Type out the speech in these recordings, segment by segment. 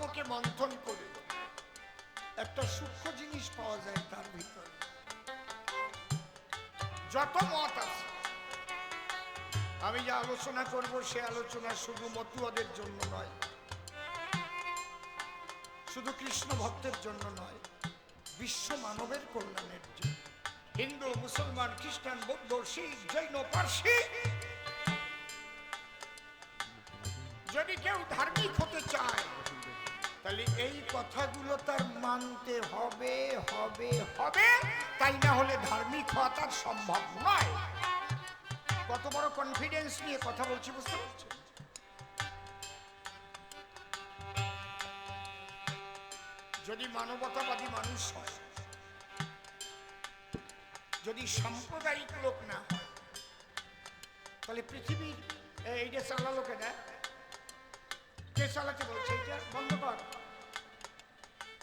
ধর্মকে মন্থন করে একটা সূক্ষ্ম জিনিস পাওয়া যায় তার ভিতরে। যত মত আছে, আমি যে আলোচনা করব সে আলোচনা শুধু মতুয়াদের জন্য নয়, শুধু কৃষ্ণ ভক্তের জন্য নয়, বিশ্ব মানবের কল্যাণের জন্য। হিন্দু, মুসলমান, খ্রিস্টান, বৌদ্ধ, শিখ, জৈন, পার্সি, যদি কেউ ধার্মিক হতে চায় তাহলে এই কথাগুলো তার মানতে হবে হবে হবে, তাই না হলে ধার্মিক হওয়া তার সম্ভব নয়। কত বড় কনফিডেন্স নিয়ে কথা বলছি বুঝতে পারছেন? যদি মানবতাবাদী মানুষ হয়, যদি সাম্প্রদায়িক লোক না হয়, তাহলে পৃথিবীর এইটা চালালো কেনা? কে চালাতে বলছে? এটা বন্ধ কর।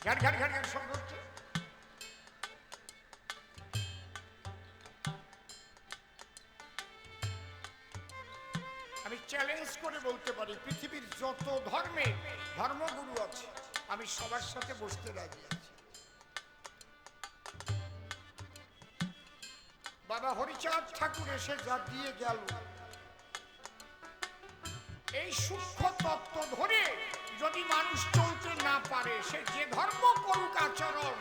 ঘাট ঘাট ঘাট ঘাট শব্দ হচ্ছে। আমি চ্যালেঞ্জ করে বলতে পারি, পৃথিবীর যত ধর্মের ধর্মগুরু আছে আমি সবার সাথে বসতে রাজি আছি। বাবা হরিচাঁদ ঠাকুর এসে যা দিয়ে গেল, এই সূক্ষ্ম তত্ত্ব ধরে যদি মানুষ চলতে না পারে, সে যে ধর্ম করুক আচরণ,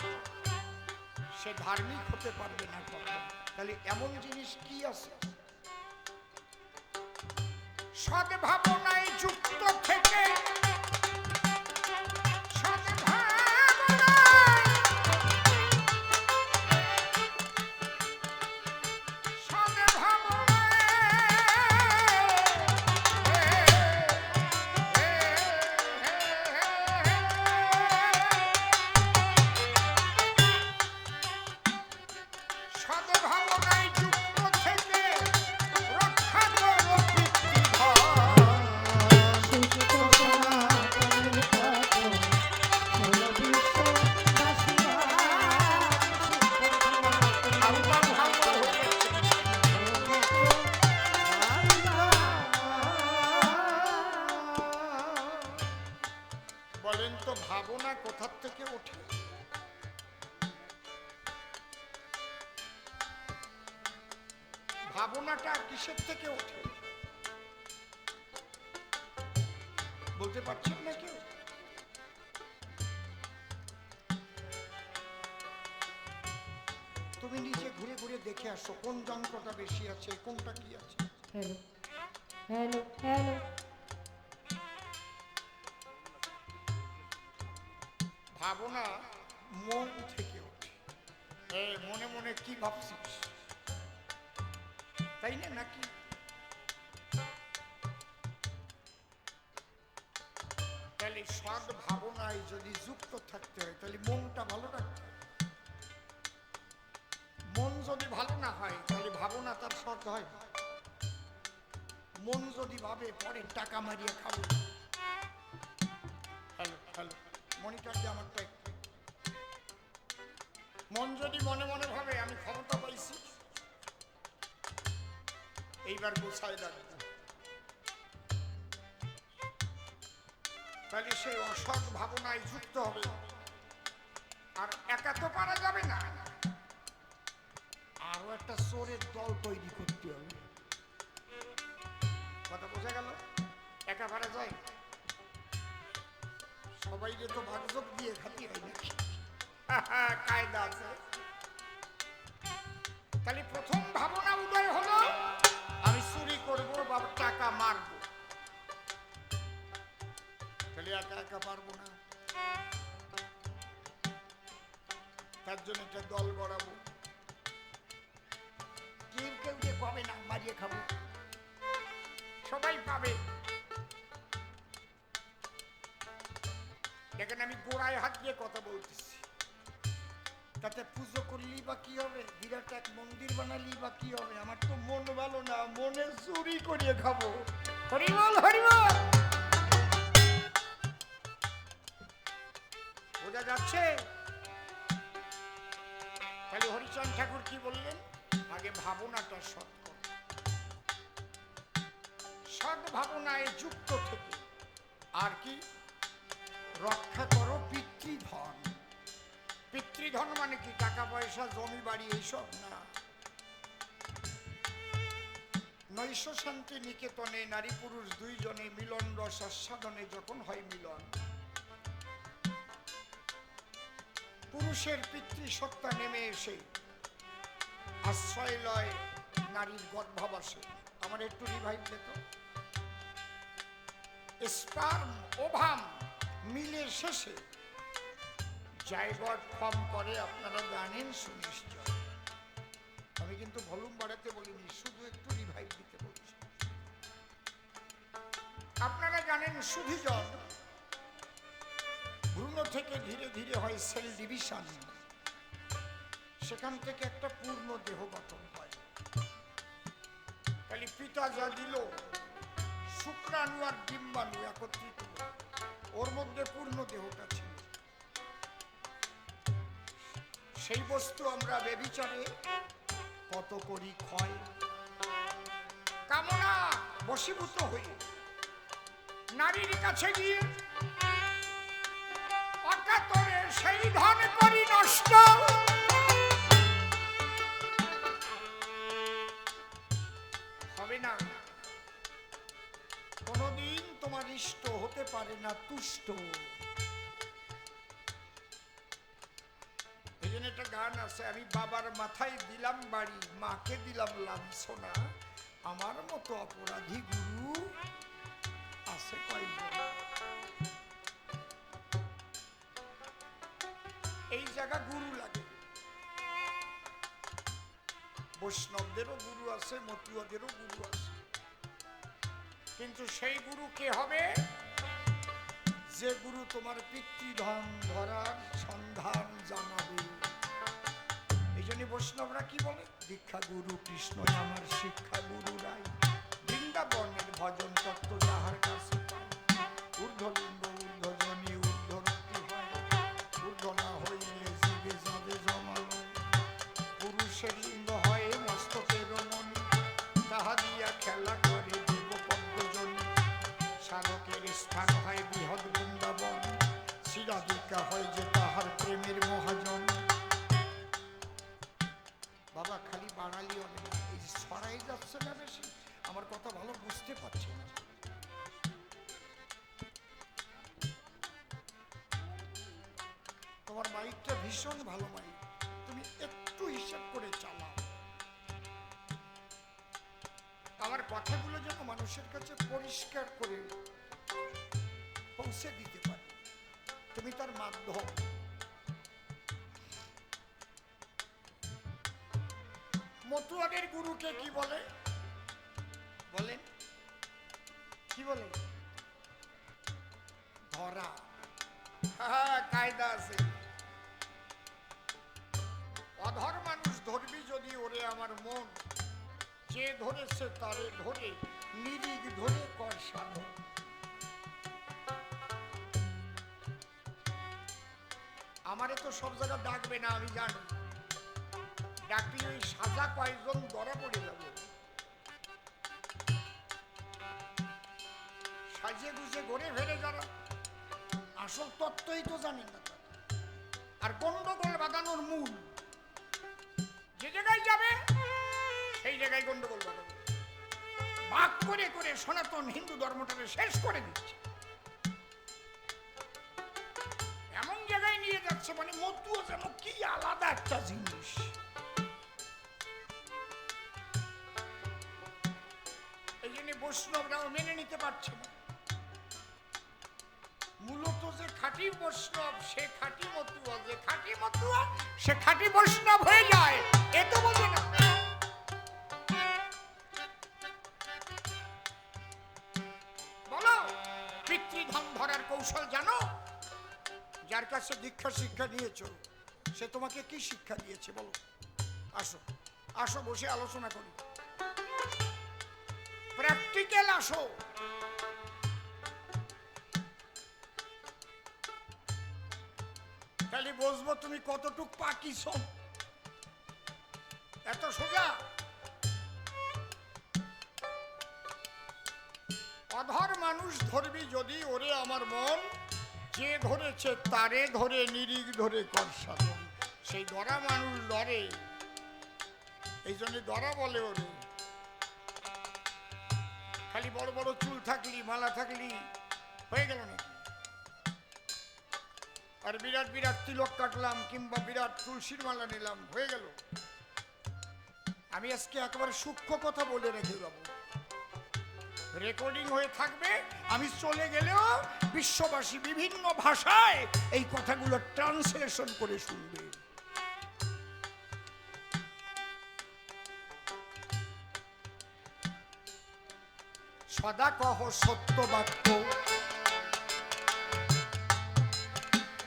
সে ধার্মিক হতে পারবে না। তাহলে এমন জিনিস কি আছে? সদ্ভাবনায় যুক্ত থেকে, বলেন তো ভাবনা কোথার থেকে ওঠে? ভাবনাটা কিসের থেকে ওঠে বলতে পারছেন না কেউ? তুমি নিজে ঘুরে ঘুরে দেখে আসো কোন যন্ত্রটা বেশি আছে, কোনটা কি আছে। Hello hello hello. ভাবনা মন থেকে ওঠে। মনে মনে কি ভাবছিস, তাই না? নাকি তাহলে সৎ ভাবনায় যদি যুক্ত থাকতে হয় তাহলে মনটা ভালো রাখতে হয়। মন যদি ভালো না হয় তাহলে ভাবনা তার সৎ হয়। মন যদি ভাবে পরে টাকা মারিয়ে খাবো, হ্যালো হ্যালো মনিটর দিয়ে আমারটা একটু। মন যদি মনে মনে ভাবে আমি ক্ষমতা পাইছি, এইবার গোছায় রাখবো, তাহলে সে অসৎ ভাবনায় যুক্ত হবে। আর একা তো পারা যাবে না, আরো একটা চোরের দল তৈরি করতে হবে। কথা বোঝা গেল? একা পারা যায়? সবাই যে তো ভাগযোগ দিয়ে খাতি হয় নাকি? কায়দা আছে। তাহলে প্রথম ভাবনা উদয় হলো আমি চুরি করবো বা টাকা মারবো। তাহলে একা একা পারবো না, তার জন্য একটা দল গড়াবো। কেউ কেউ যে পাবে না মারিয়ে খাবো, সবাই পাবে। দেখেন আমি গোড়ায় হাত দিয়ে কথা বলতেছি, তাতে পুজো করলি বা কি হবে, বিরাট এক মন্দির বানালি বা কি হবে? আমার তো মন ভালো না, মনে চুরি করিয়ে খাবো। হরিবল হরিবল। বোঝা যাচ্ছে? তাহলে হরিচাঁদ ঠাকুর কি বললেন? আগে ভাবনাটা সৎ কর। সৎ ভাবনায় যুক্ত থেকে আর কি রক্ষা করো পিতৃধন। পিতৃধন মানে কি? টাকা পয়সা, জমি বাড়ি এইসব না। নৈশ শান্তি নিকেতনে নারী পুরুষ দুইজনে মিলন রস আস্বাদনে যখন হয় মিলন, পুরুষের পিতৃসত্তা নেমে এসে আশ্রয় লয় নারীর গর্ভাবাসে। আমার একটু রিভাইভ দিত। স্পার্ম ওভাম মিলে শেষে জায়গট ফর্ম করে, আপনারা জানেন সুনিশ্চয়। আমি কিন্তু ভলিউম বাড়াতে বলিনি, শুধু একটু রিভাইভ দিতে বলছি। আপনারা জানেন সুধিজন ভ্রূণ থেকে ধীরে ধীরে হয় সেল ডিভিশন, সেখান থেকে একটা পূর্ণ দেহ গঠন হয়। খালি পিতা যা দিল, শুক্রাণু আর ডিম্বাণু একত্রিত, ওর মধ্যে পূর্ণ দেহটা ছিল। সেই বস্তু আমরা বেবিচারে কত করি ক্ষয়, কামনা বশীভূত হয়ে নারীর কাছে গিয়ে অকাতরে সেই ধন করি নষ্ট। হবে না, কোনদিন তোমার ইষ্ট হতে পারে না তুষ্ট। এই জন্য একটা গান আছে, আমি বাবার মাথায় দিলাম বাড়ি, মাকে দিলাম লাঞ্ছনা, আমার মতো অপরাধী গুরু আছে কয়জন। এই জায়গা গুরু লাগে। বৈষ্ণবদেরও গুরু আছে, মতুয়াদেরও গুরু আছে, কিন্তু সেই গুরু কে হবে? যে গুরু তোমার পিতৃধন ধরার সন্ধান জানাবে। এই জন্য বৈষ্ণবরা কি বলে? দীক্ষা গুরু কৃষ্ণ আমার শিক্ষা গুরু রাই, বৃন্দাবনের ভজন তত্ত্ব যাহার কাছে পাই। ঊর্ধ্বলিঙ্গ ঊর্ধ্বজনী ঊর্ধ্বরতি হয়, ঊর্ধ্ব না হইলে জীবে যাবে জমালয়। পুরুষের লিঙ্গ হয় মস্তকের মনি, তাহা দিয়া খেলা করে দেব পদ্মজনী। সাধকের স্থান হয় বৃহৎ বৃন্দাবন, শিরাধিকা হয় যে তাহার প্রেমের মহাজন। বাবা খালি বাঙালি হবে না, এই ছড়াই যাচ্ছে না বেশি, আমার কথা ভালো বুঝতে পারছি না। তোমার মাইকটা ভীষণ ভালো মাইক, তুমি একটু হিসাব করে চালাও। আমার কথাগুলো যেন মানুষের কাছে পরিষ্কার করে পৌঁছে দিতে পারে, তুমি তার মাধ্যম। মতুয়াদের গুরুকে কি বলে? বলেন কি বলে? ধরা। কায়দা আছে। অধর মানুষ ধরবি যদি ওরে আমার মন, যে ধরেছে তারে ধরে নিরিগ ধরে কর সাধন। আমারে তো সব জায়গা ডাকবে না, আমি জানি। ডাকলে ওই সাজা কয়েকজন ধরা পড়ে যাব। সাজিয়ে গুজে ঘুরে ফেরে যারা, আসল তত্ত্বই তো জানেন না। আর গন্ডগোল বাঁধানোর মূল, যে জায়গায় যাবে সেই জায়গায় গন্ডগোল বাঁধাবে। ভাগ করে করে সনাতন হিন্দু ধর্মটাকে শেষ করে দিচ্ছে। এমন জায়গায় নিয়ে যাচ্ছে মানে মতুয়া যেন কি আলাদা একটা জিনিস। এই জন্য বৈষ্ণবরাও মেনে নিতে পারছে না। মূলত যে খাঁটি বৈষ্ণব সে খাঁটি মতুয়া, যে খাঁটি মতুয়া সে খাঁটি বৈষ্ণব হয়ে যায়, এ তো বোঝে না। বলো, পিতৃধন ধরার কৌশল জানো? যার কাছে দীক্ষা শিক্ষা নিয়েছো সে তোমাকে কি শিক্ষা দিয়েছে বলো? আসো আসো, বসে আলোচনা করি, প্র্যাকটিক্যাল আসো। তাহলে বুঝবো তুমি কতটুক পাকিছ। এত সোজা? অধর মানুষ ধরবি যদি ওরে আমার মন, যে ধরেছে তারে ধরে নিরিখ ধরে কর সাধন। সেই ধরা মানুষ ধরে, এই জন্য ধরা বলে ওরে। খালি বড় বড় চুল থাকলি মালা থাকলি হয়ে গেল না, আর বিরাট বিরাট তিলক কাটলাম কিংবা বিরাট তুলসীর মালা নিলাম হয়ে গেল। আমি আজকে একেবারে সূক্ষ্ম কথা বলে রেখে যাবো, রেকর্ডিং হয়ে থাকবে। আমি চলে গেলেও বিশ্ববাসী বিভিন্ন ভাষায় এই কথাগুলো ট্রান্সলেশন করে শুনবে। সদা কহ সত্য বাক্য।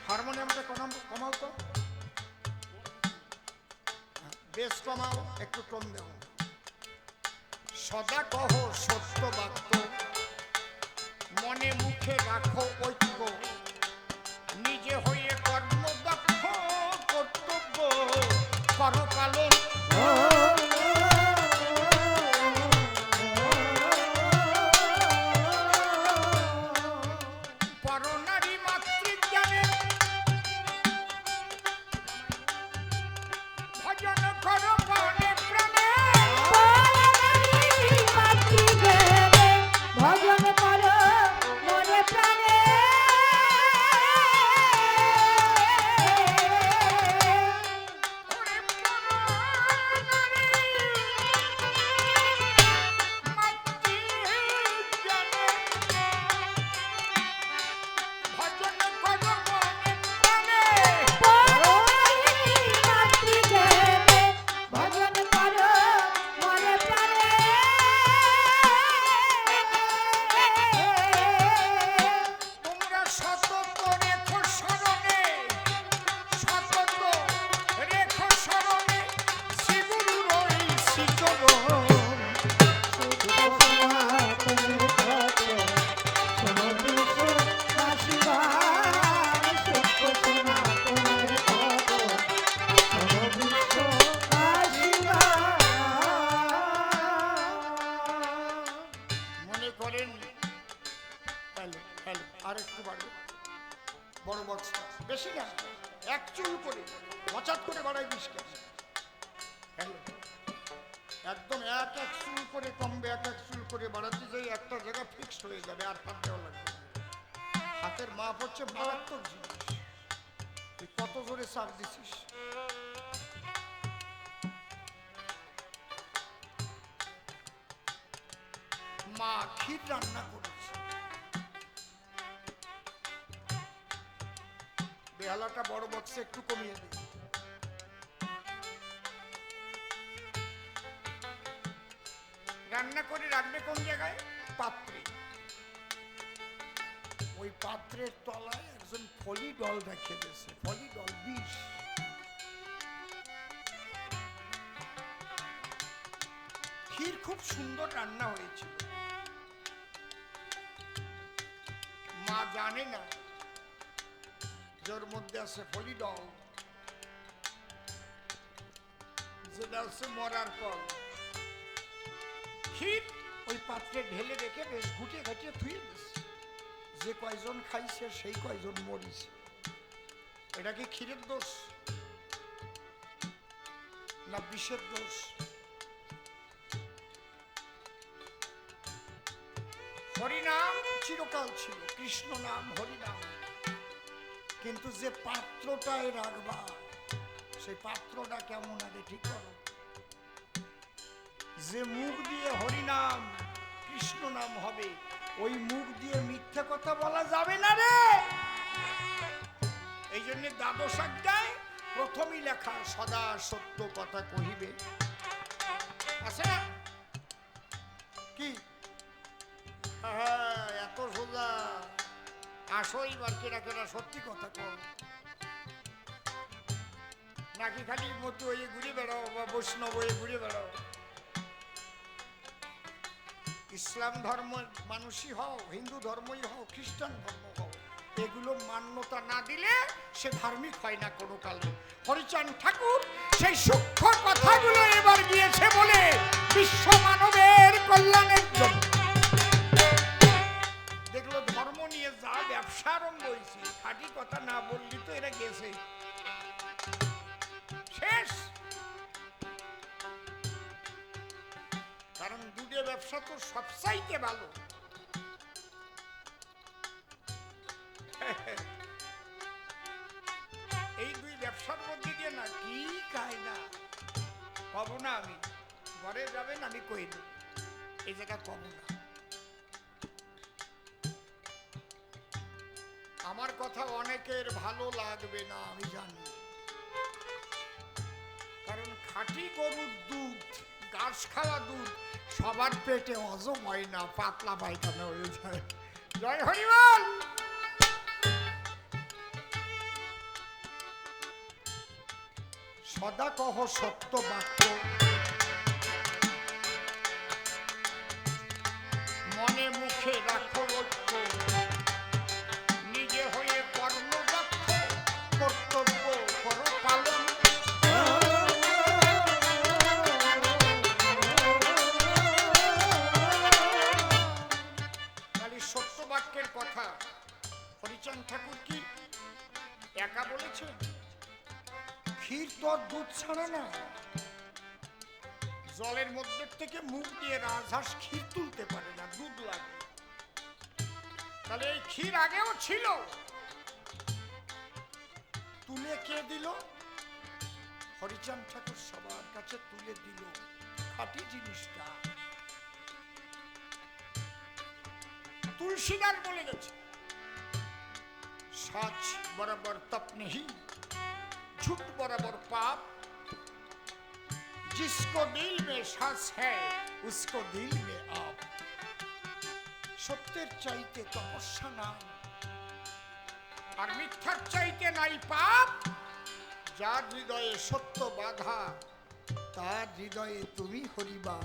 হারমোনিয়ামটা কমাও তো, বেশ কমাও, একটু কম দেও। সদা কহ সত্য বাক্য, মনে মুখে রাখো ঐক্য, নিজে হয়ে কর্মদক্ষ, কর্তব্য করো পালন। পরনারী মাতৃজ্ঞানে ভজন করো মনে প্রাণে। ভজন করো মনে প্রাণে। বড় বক্সটা বেশি না, এক চুল করে হঠাৎ করে বাড়াই দিস কেন? একদম এক এক চুল করে কমবে, এক এক চুল করে বাড়াতে যাই একটা জায়গা ফিক্সড হয়ে যাবে, আর হাত দেওয়া লাগবে। হাতের মাপ হচ্ছে মারাত্মক জিনিস। তুই কত জোরে চাপ দিছিস? মা ক্ষীর রান্না করেছে, বেহালাটা বড় বক্সে একটু কমিয়ে দিই। রান্না করে রাখবে কোন জায়গায়? পাত্রে। ওই পাত্রের তলায় একজন ফলি ডল রেখে দিয়েছে, ফলি ডল বিষ। ক্ষীর খুব সুন্দর রান্না হয়েছিল, মা জানে না যার মধ্যে আছে ফলি ডল, যেটা হচ্ছে মরার ফল। ক্ষীর ওই পাত্রে ঢেলে রেখে বেশ ঘুটে ঘাটিয়ে ধুয়ে দিচ্ছে। যে কয়জন খাইছে সেই কয়জন মরিছে। এটা কি ক্ষীরের দোষ না বিষের দোষ? হরিনাম চিরকাল ছিল, কৃষ্ণ নাম হরিনাম, কিন্তু যে পাত্রটায় রাখবা সেই পাত্রটা কেমন আগে ঠিক করো। যে মুখ দিয়ে হরিনাম কৃষ্ণ নাম হবে, ওই মুখ দিয়ে মিথ্যা কথা বলা যাবে না রে। এই জন্য দ্বাদশ অধ্যায় প্রথমই লেখা সদা সত্য কথা কহিবে, আছে না কি? এত সোজা আসো এবার কেনা কেনা সত্যি কথা কর, নাকি খালি মতো হয়ে ঘুরে বেড়াও বা বৈষ্ণব হয়ে ঘুরে বেড়াও? ইসলাম ধর্ম মানুষই হও, হিন্দু ধর্মই হও, খ্রিস্টান ধর্ম হও, এগুলো মান্যতা না দিলে সে ধার্মিক হয় না কোনো কালে। হরিচাঁদ ঠাকুর সেই সূক্ষ্ম কথাগুলো এবার গিয়েছে বলে বিশ্ব মানবের কল্যাণের জন্য। দেখলো ধর্ম ধর্ম নিয়ে যা ব্যবসা আরম্ভ হয়েছে, খাঁটি কথা না বললি তো এরা গেছে শেষ। কারণ দুধে ব্যবসা তো সবচাইতে ভালো। এই দুই ব্যবসার মধ্যে দিয়ে না কি কায়দা কব না, আমি ঘরে যাবেন আমি কই দেব, এই জায়গা কব না। আমার কথা অনেকের ভালো লাগবে না আমি জানি, কারণ খাঁটি গরুর দুধ, ঘাস খাওয়া দুধ সবার পেটে হজম হয় না, পাতলা পায়খানা হয়ে যায়। জয় হরিবল। সদা কহ সত্য বাক্য, মনে মুখে রাখো ঐক্য, নিজে হয়ে কর্মদক্ষ, কর্তব্য করো পালন। খালি সত্য বাক্যের কথা হরিচাঁদ ঠাকুর কি একা বলেছেন? ক্ষীর তো দুধ ছাড়া না, জলের মধ্যে থেকে মুখ দিয়ে রাজহাঁস ক্ষীর তুলতে পারে না, দুধ লাগে। তাহলে এই ক্ষীর আগেও ছিল, তুলে কে দিল? হরিচাঁদ ঠাকুর সবার কাছে তুলে দিল খাঁটি জিনিসটা। তুলসীদাস বলে গেছে, सच बराबर तप नहीं, झूठ बराबर पाप, जिसको दिल में सांस है उसको दिल में आप। सत्येर चाইতে তপস্যা নাই, আর মিথ্যার চাইতে নাই পাপ। যার হৃদয়ে সত্য বাঁধা তার হৃদয়ে তুমি হরিবা।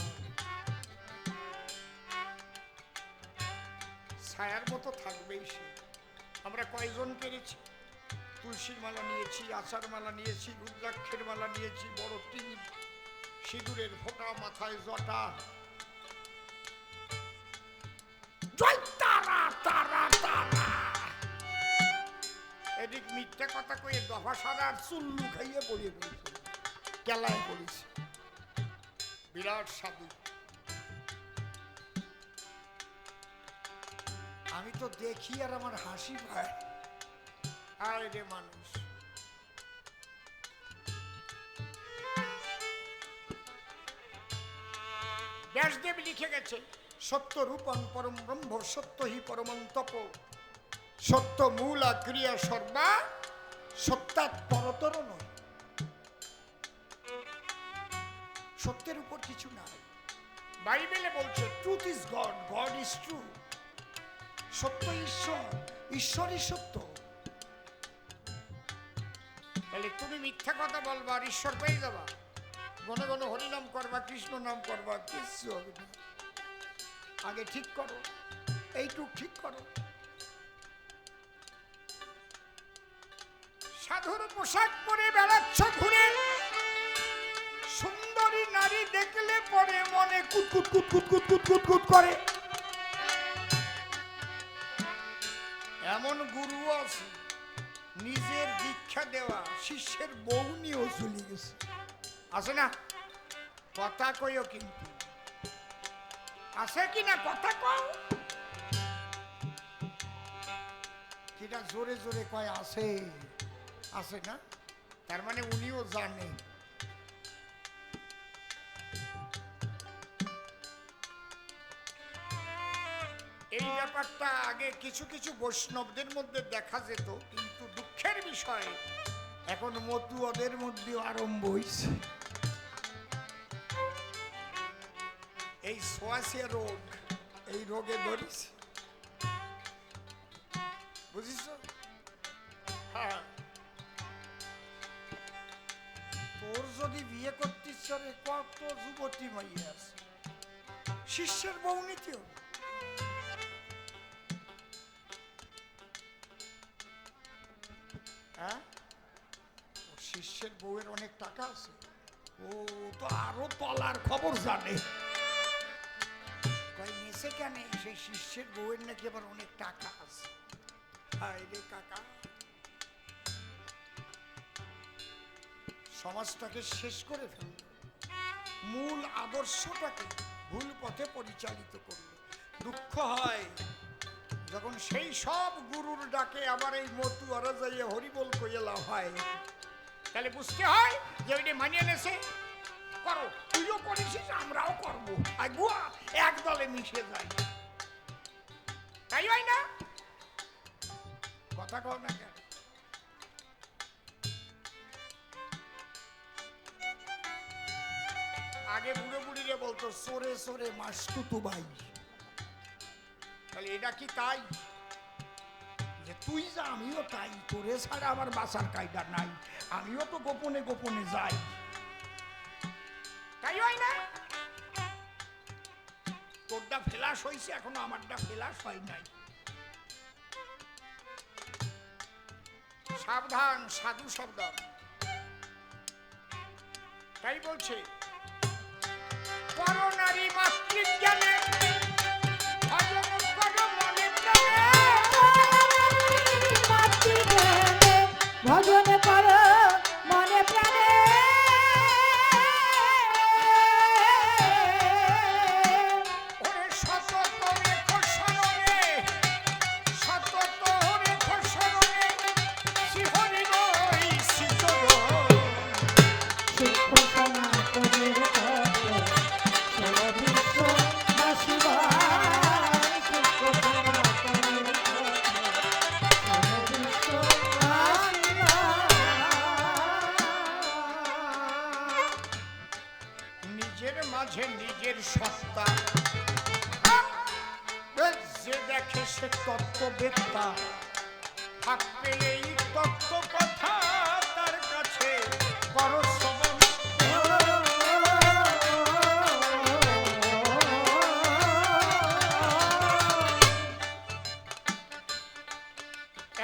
ছায়ার মতো থাকবেই সে। আমরা কয়জন পেরেছি? তুলসীর মালা নিয়েছি, আচার মালা নিয়েছি, রুদ্রাক্ষের মালা নিয়েছি, বড় টিপ, সিঁদুরের ফোঁটা, মাথায় জটা। জয় তারা তারা তারা। এদিক মিথ্যা কথা কয়ে দফা সারার চুল্লু খাইয়ে পড়িয়ে পড়েছে, কেলায় পড়েছে। বিরাট সাধু। আমি তো দেখি আর আমার হাসি পায়। আয় রে মানুষ, ব্যাসদেব লিখে গেছে, সত্য রূপং পরম ব্রহ্ম, সত্য হি পরমং তপ, সত্য মূলা ক্রিয়া সর্বা, সত্যাৎ পরতর নয়। সত্যের উপর কিছু নাই। বাইবেলে বলছে truth is god, god is true. সত্য ঈশ্বর, ঈশ্বরই সত্য। তাহলে তুমি মিথ্যা কথা বলবা আর ঈশ্বর পেয়ে যাবা, ঘন ঘন হরিনাম করবা, কৃষ্ণ নাম করবা, কিছু হবে না। আগে ঠিক করো, এইটুক ঠিক করো। সাধুর পোশাক পরে বেড়াচ্ছ ঘুরে, সুন্দরী নারী দেখলে পরে মনে কুতকুত কুতকুত কুতকুত কুতকুত করে। এমন গুরু আছে নিজের দীক্ষা দেওয়া শিষ্যের বউ নিয়েও চলে গেছে, আছে না? কথা কইও কিন্তু, আছে কি না? কথা কও। যেটা জোরে জোরে কয় আছে, আছে না? তার মানে উনিও জানে। এই ব্যাপারটা আগে কিছু কিছু বৈষ্ণবদের মধ্যে দেখা যেত, কিন্তু দুঃখের বিষয় এখন মতুয়াদের মধ্যে আরম্ভ হয়েছে। এই সোয়াশিয়া রোগ, এই রোগে ধরেছে, বুঝিস? হ্যাঁ, তোর যদি বিয়ে করতে ইচ্ছা রে, কত যুবতী মাইয়া আছে, শিষ্যের বউ নিতে হবে। হ্যাঁ, শিষ্যের বউয়ের অনেক টাকা আছে, ও তো আরো তলার খবর জানে। এনেছে কেন? সেই শিষ্যের বউয়ের নাকি আবার অনেক টাকা আছে। হায় রে কাকা, সমাজটাকে শেষ করে ফেলল, মূল আদর্শটাকে ভুল পথে পরিচালিত করল। দুঃখ হয় যখন সেই সব গুরুর ডাকে আবার এই মতুয়ারা যাইয়ে হরিবল কইলা হয়, তাহলে বুঝতে হয় যে ওইটা মানিয়ে নেছে, করো, তুইও করিস, আমরাও করবো, আগুয়া এক দলে মিশে যাই, তাই হয় না? কথা কও না কেন? আগে বুড়ো বুড়িরে বলতো সোরে সোরে মাসতুতু ভাই, তাহলে এটা কি তাই যে তুই যা আমিও তাই, তোরে ছাড়া আমার বাসার কায়দা নাই, আমিও তো গোপনে গোপনে যাই, তাই হয় না? তোরটা ফেলাস হয়েছে, এখনো আমারটা ফেলাস হয় নাই। সাবধান, সাধু সাবধান। তাই বলছে পরনারী মাতৃজ্ঞানে ভজন করো মনে প্রাণে, ভজন করো মনে প্রাণে, ওরে সতত রেখো স্মরণে, সতত রেখো স্মরণে, শিহরি নই শিতল। শিক্ষা সনাতনের পথে সর্ববিশ্ব বাসিবাই, শিক্ষা সনাতনের পথে সর্ববিশ্ব বাসিবাই। নিজের মাঝে নিজের সত্তা, যে দেখে সে তত্ত্ববেত্তা, থাকবে এই তত্ত্ব কথা তার কাছে করো শ্রবণ।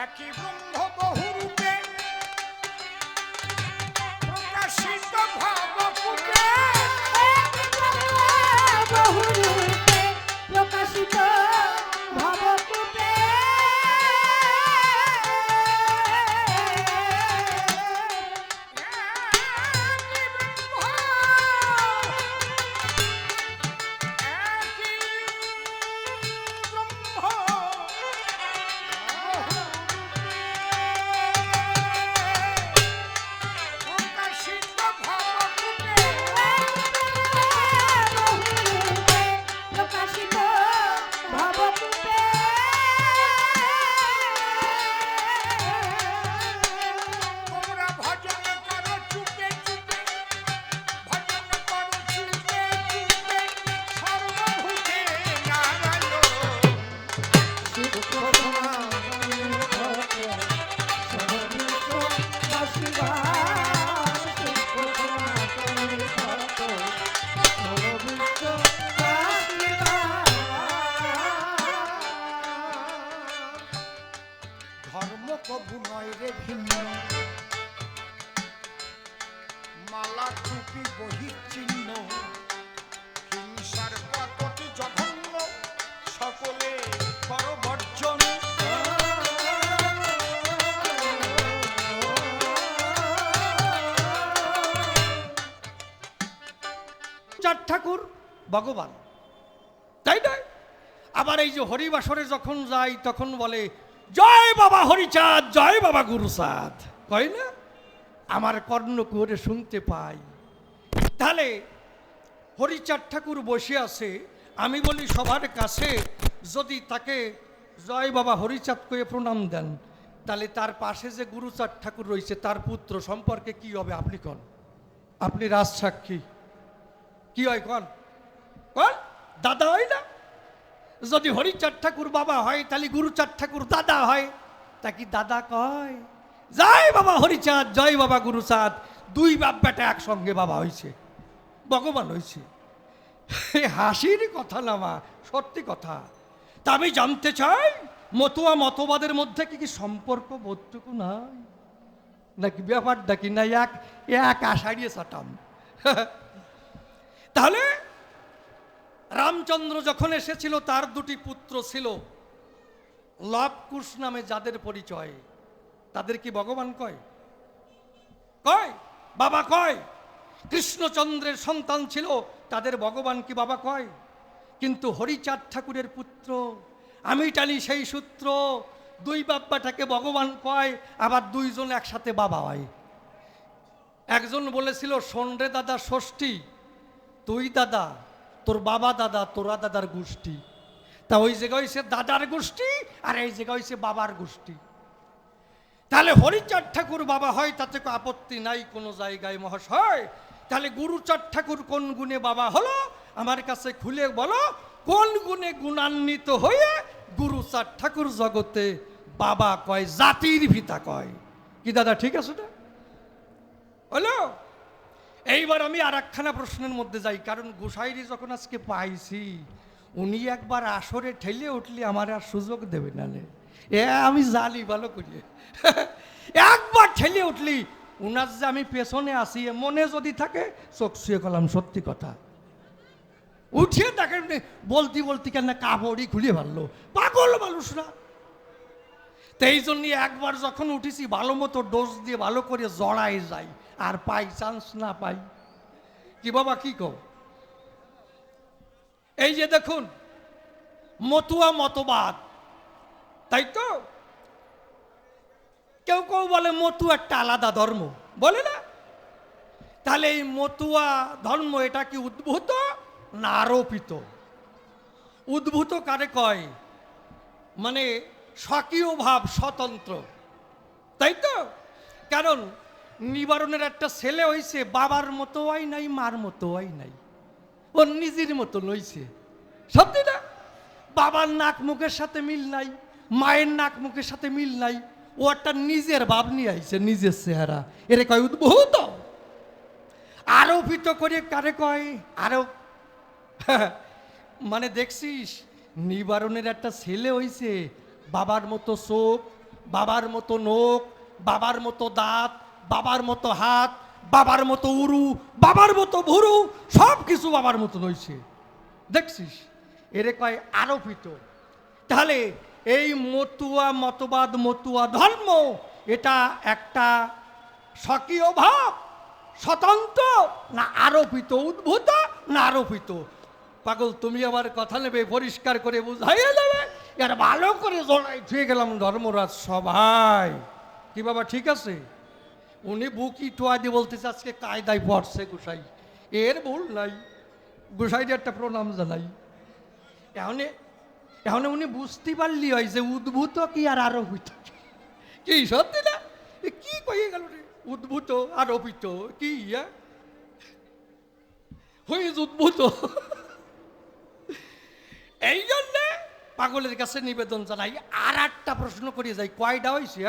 একই ব্রহ্ম বহুরূপে প্রকাশিত ভাবকূপে, বহুরূপে প্রকাশিত ভাবকূপে, প্রকাশিত ভাবকূপে, তোমরা ভজন করো চুপে চুপে, ভজন করো চুপে চুপে, সর্বভূতে নারায়ণ। শিক্ষা সনাতনের পথে সর্ববিশ্ব বাসিবাই, শিক্ষা সনাতনের পথে সর্ববিশ্ব বাসিবাই। ধর্ম কবু নয় রে ভিন্ন, মালা টুপি বহির্চিহ্ন, হিংসার কতটি জঘন্য, সকলে করো বর্জন। চার ঠাকুর ভগবান, তাই নয়? আবার এই যে হরিবাসরে যখন যাই তখন বলে জয় বাবা হরিচাঁদ, জয় বাবা গুরুচাঁদ, কয় না? আমার কর্ণকুহরে শুনতে পাই। তাহলে হরিচাঁদ ঠাকুর বসে আছে, আমি বলি সবার কাছে যদি তাকে জয় বাবা হরিচাঁদ কয়ে প্রণাম দেন, তাহলে তার পাশে যে গুরুচাঁদ ঠাকুর রয়েছে তার পুত্র সম্পর্কে কি হবে আপনি কন? আপনি রাজসাক্ষী, কি হয় কন? কন দাদা হয় না? যদি হরিচাঁদ ঠাকুর বাবা হয় তাহলে গুরুচাঁদ ঠাকুর দাদা হয়, তা কি দাদা কয়? জয় বাবা হরিচাঁদ, জয় বাবা গুরুচাঁদ, দুই বাপ বেটা একসঙ্গে বাবা হয়েছে, ভগবান হয়েছে। হাসির কথা না মা, সত্যি কথা। তা আমি জানতে চাই মতুয়া মতবাদের মধ্যে কি কি সম্পর্ক বোধটুকু নাই নাকি? ব্যাপারটা কি না এক এক আষাঢ়িয়ে চাটাম। তাহলে রামচন্দ্র যখন এসেছিল তার দুটি পুত্র ছিল, লব কুশ নামে যাদের পরিচয়, তাদের কি ভগবান কয়? কয় বাবা কয়। কৃষ্ণচন্দ্রের সন্তান ছিল, তাদের ভগবান কি বাবা কয়? কিন্তু হরিচাঁদ ঠাকুরের পুত্র, আমি টানি সেই সূত্র, দুই বাব্বাটাকে ভগবান কয়, আবার দুইজন একসাথে বাবা হয়। একজন বলেছিল, শোন রে দাদা ষষ্ঠী, তুই দাদা, তোর বাবা দাদা, তোরা দাদার গোষ্ঠী। তা ওই জায়গায় হয়েছে দাদার গোষ্ঠী, আর এই জায়গায় হয়েছে বাবার গোষ্ঠী। তাহলে হরিচাঁদ ঠাকুর বাবা হয়, তাতে কোনো আপত্তি নাই কোনো জায়গায় মহাশয়। তাহলে গুরুচাঁদ ঠাকুর কোন গুণে বাবা হলো? আমার কাছে খুলে বলো, কোন গুণে গুণান্বিত হয়ে গুরুচাঁদ ঠাকুর জগতে বাবা কয়, জাতির পিতা কয়? কি দাদা ঠিক আছে না? হলো। এইবার আমি আর একখানা প্রশ্নের মধ্যে যাই, কারণ গোসাইরি যখন আজকে পাইছি, উনি একবার আসরে ঠেলে উঠলি আমার আর সুযোগ দেবে না। আমি জানি ভালো করি, একবার ঠেলে উঠলি উনার যে আমি পেছনে আসি মনে যদি থাকে, চোখ শুয়ে গেলাম, সত্যি কথা। উঠিয়ে দেখেন বলতি বলতি কেন কাপড়ই খুলে ভালো, পাগল মানুষরা। তো এই জন্য একবার যখন উঠেছি ভালো মতো ডোজ দিয়ে ভালো করে জড়াই যাই, আর পাই চান্স না পাই। কি বাবা কি কও? এই যে দেখুন মতুয়া মতবাদ, তাই তো? কেউ কেউ বলে মতুয়া একটা আলাদা ধর্ম, বলে না? তাহলে এই মতুয়া ধর্ম এটা কি উদ্ভূত না আরোপিত? উদ্ভূত কারে কয়? মানে স্বকীয় ভাব, স্বতন্ত্র, তাই তো? কারণ নিবারণের একটা ছেলে হইছে, বাবার মতো হয় নাই, মার মতো হয় নাই, ওর নিজের মতো লইছে। সত্যি না? বাবার নাক মুখের সাথে মিল নাই, মায়ের নাক মুখের সাথে মিল নাই, ও একটা নিজের ভাব নিয়ে আইছে, নিজের চেহারা। এরে কয় উদ্ভূত। আরোপিত করে কারে কয়? আরোপ। মানে দেখছিস, নিবারণের একটা ছেলে হইছে, বাবার মতো চোখ, বাবার মতো নখ, বাবার মতো দাঁত, বাবার মতো হাত, বাবার মতো উরু, বাবার মতো ভুরু, সব কিছু বাবার মতো হইছে। দেখছিস? এরে কয় আরোপিত। তাহলে এই মতুয়া মতবাদ, মতুয়া ধর্ম, এটা একটা স্বকীয় ভাব, স্বতন্ত্র না আরোপিত? উদ্ভূত না আরোপিত? পাগল তুমি আমার কথা নেবে, পরিষ্কার করে বুঝাইয়া দেবে, এর ভালো করে জড়াই থুয়ে গেলাম ধর্মরাজ সভায়। কি বাবা ঠিক আছে? উনি বুকি টোয়া দিয়ে বলতেছে আজকে কায়দায় পড়ছে গোসাই, এর ভুল নাই, গোসাইদের একটা প্রণাম জানাই। এখন এখন উনি বুঝতে পারলি হয় যে উদ্ভূত কি আর আরোপিত কি। সত্যি না? কি কয়ে গেল রে, উদ্ভূত আরোপিত কি? হয়ে উদ্ভূত। এই জন্যে পাগলের কাছে নিবেদন জানাই, আর একটা প্রশ্ন করিয়ে যাই, কয়টা হয়েছে?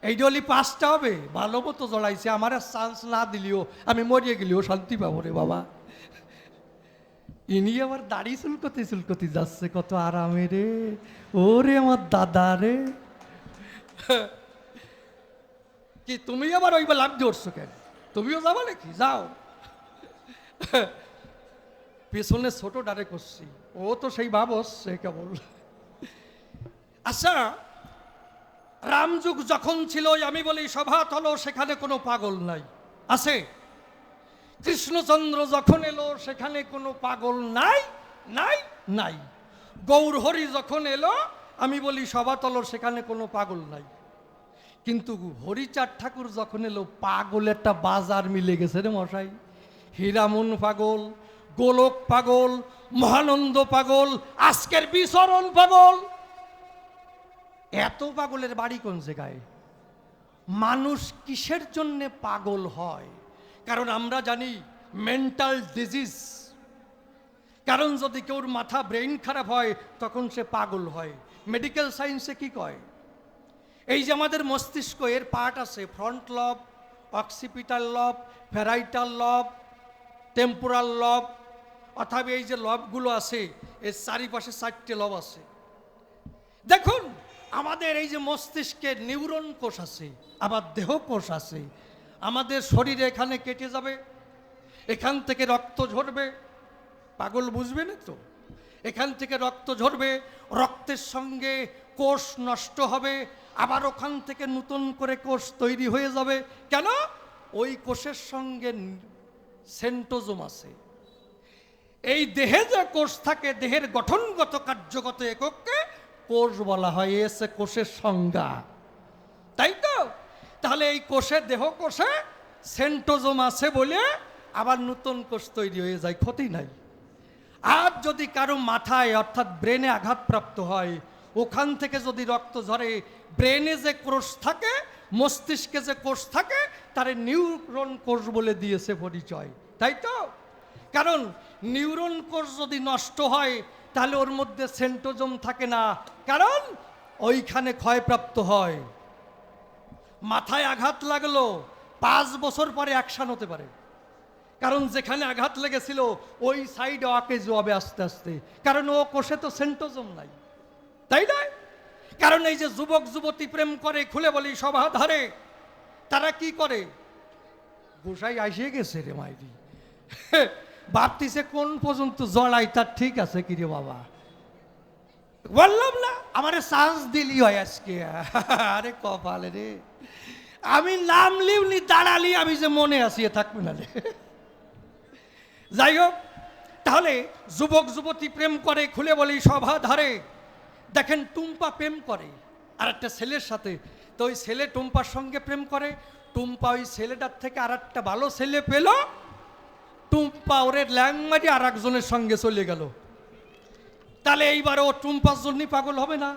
এইটা হলি 5টা হবে। ভালো মতো জড়াইছে, আমার চান্স না দিলিও আমি মরিয়ে গেলেও শান্তি পাবো রে বাবা। ইনি আবার দাড়ি চুলকতে চুলকতে যাচ্ছে, কত আরামে রে। ওরে আমার দাদা রে। কি তুমি আবার ওইবার লাভ ধরছো কেন? তুমিও যাবো নাকি? যাও। পেছনে ছোট ডারে করছি, ও তো সেই ভাব হচ্ছে কেবল। আচ্ছা, রামযুগ যখন ছিল, আমি বলি সভাতল, সেখানে কোনো পাগল নাই, আছে? কৃষ্ণচন্দ্র যখন এলো, সেখানে কোনো পাগল নাই, নাই, নাই। গৌরহরি যখন এলো, আমি বলি সভাতল, সেখানে কোনো পাগল নাই। কিন্তু হরিচাঁদ ঠাকুর যখন এলো, পাগল একটা বাজার মিলে গেছে রে মশাই। হীরামন পাগল, গোলক পাগল, মহানন্দ পাগল, আজকের বিচরণ পাগল। এত পাগলের বাড়ি কোন জায়গায়? মানুষ কিসের জন্যে পাগল হয়? কারণ আমরা জানি মেন্টাল ডিজিজ। কারণ যদি কেউর মাথা ব্রেইন খারাপ হয় তখন সে পাগল হয়। মেডিকেল সায়েন্সে কি কয়? এই যে আমাদের মস্তিষ্ক, এর পার্ট আছে ফ্রন্ট লব, অক্সিপিটাল লব, ফেরাইটাল লব, টেম্পোরাল লব, অর্থাৎ এই যে লবগুলো আছে এর চারিপাশে 4টে লব আছে। দেখুন আমাদের এই যে মস্তিষ্কে নিউরন কোষ আছে, আবার দেহ কোষ আছে। আমাদের শরীরে এখানে কেটে যাবে, এখান থেকে রক্ত ঝরবে, পাগল বুঝবে না তো? এখান থেকে রক্ত ঝরবে, রক্তের সঙ্গে কোষ নষ্ট হবে, আবার ওখান থেকে নতুন করে কোষ তৈরি হয়ে যাবে। কেন? ওই কোষের সঙ্গে সেন্টোজোম আছে। এই দেহে যে কোষ থাকে, দেহের গঠনগত কার্যগত এককে কোষ বলা হয়। এসে কোষের সংজ্ঞা, তাই তো? তাহলে এই কোষে, দেহ কোষে সেন্টোজোম আছে বলে আবার নতুন কোষ তৈরি হয়ে যায়, ক্ষতি নাই। আর যদি কারো মাথায় অর্থাৎ ব্রেনে আঘাতপ্রাপ্ত হয়, ওখান থেকে যদি রক্ত ঝরে, ব্রেনে যে কোষ থাকে, মস্তিষ্কে যে কোষ থাকে, তারে নিউরন কোষ বলে দিয়েছে পরিচয়, তাই তো? কারণ নিউরন কোষ যদি নষ্ট হয় তাহলে ওর মধ্যে সেন্টোজোম থাকে না, কারণ ওইখানে ক্ষয়প্রাপ্ত হয়। মাথায় আঘাত লাগলো, 5 বছর পরে অ্যাকশন হতে পারে, কারণ যেখানে আঘাত লেগেছিল ওই সাইড অকেজ হবে আস্তে আস্তে, কারণ ও কোষে তো সেন্টোজোম নাই, তাই নয়? কারণ এই যে যুবক যুবতী প্রেম করে, খুলে বলি সভাধারে, তারা কি করে? গোসাই আসিয়ে গেছে রে মাইরি, ভাবতিছে কোন পর্যন্ত জড়াই তার ঠিক আছে কি রে বাবা। বললাম না আমারে চান্স দিলি হয় আজকে। আরে কপালে রে, আমি নাম লিউনি দাঁড়ালি, আমি যে মনে আসিয়ে থাকবে না রে। যাই হোক, তাহলে যুবক যুবতী প্রেম করে, খুলে বলি সভা ধারে। দেখেন টুম্পা প্রেম করে আর একটা ছেলের সাথে, তো ওই ছেলে টুম্পার সঙ্গে প্রেম করে, টুম্পা ওই ছেলেটার থেকে আর একটা ভালো ছেলে পেল, টুম্পা ওরে ল্যাংমারি আর একজনের সঙ্গে চলে গেল। তাহলে এইবার ও টুম্পার জন্যই পাগল হবে না?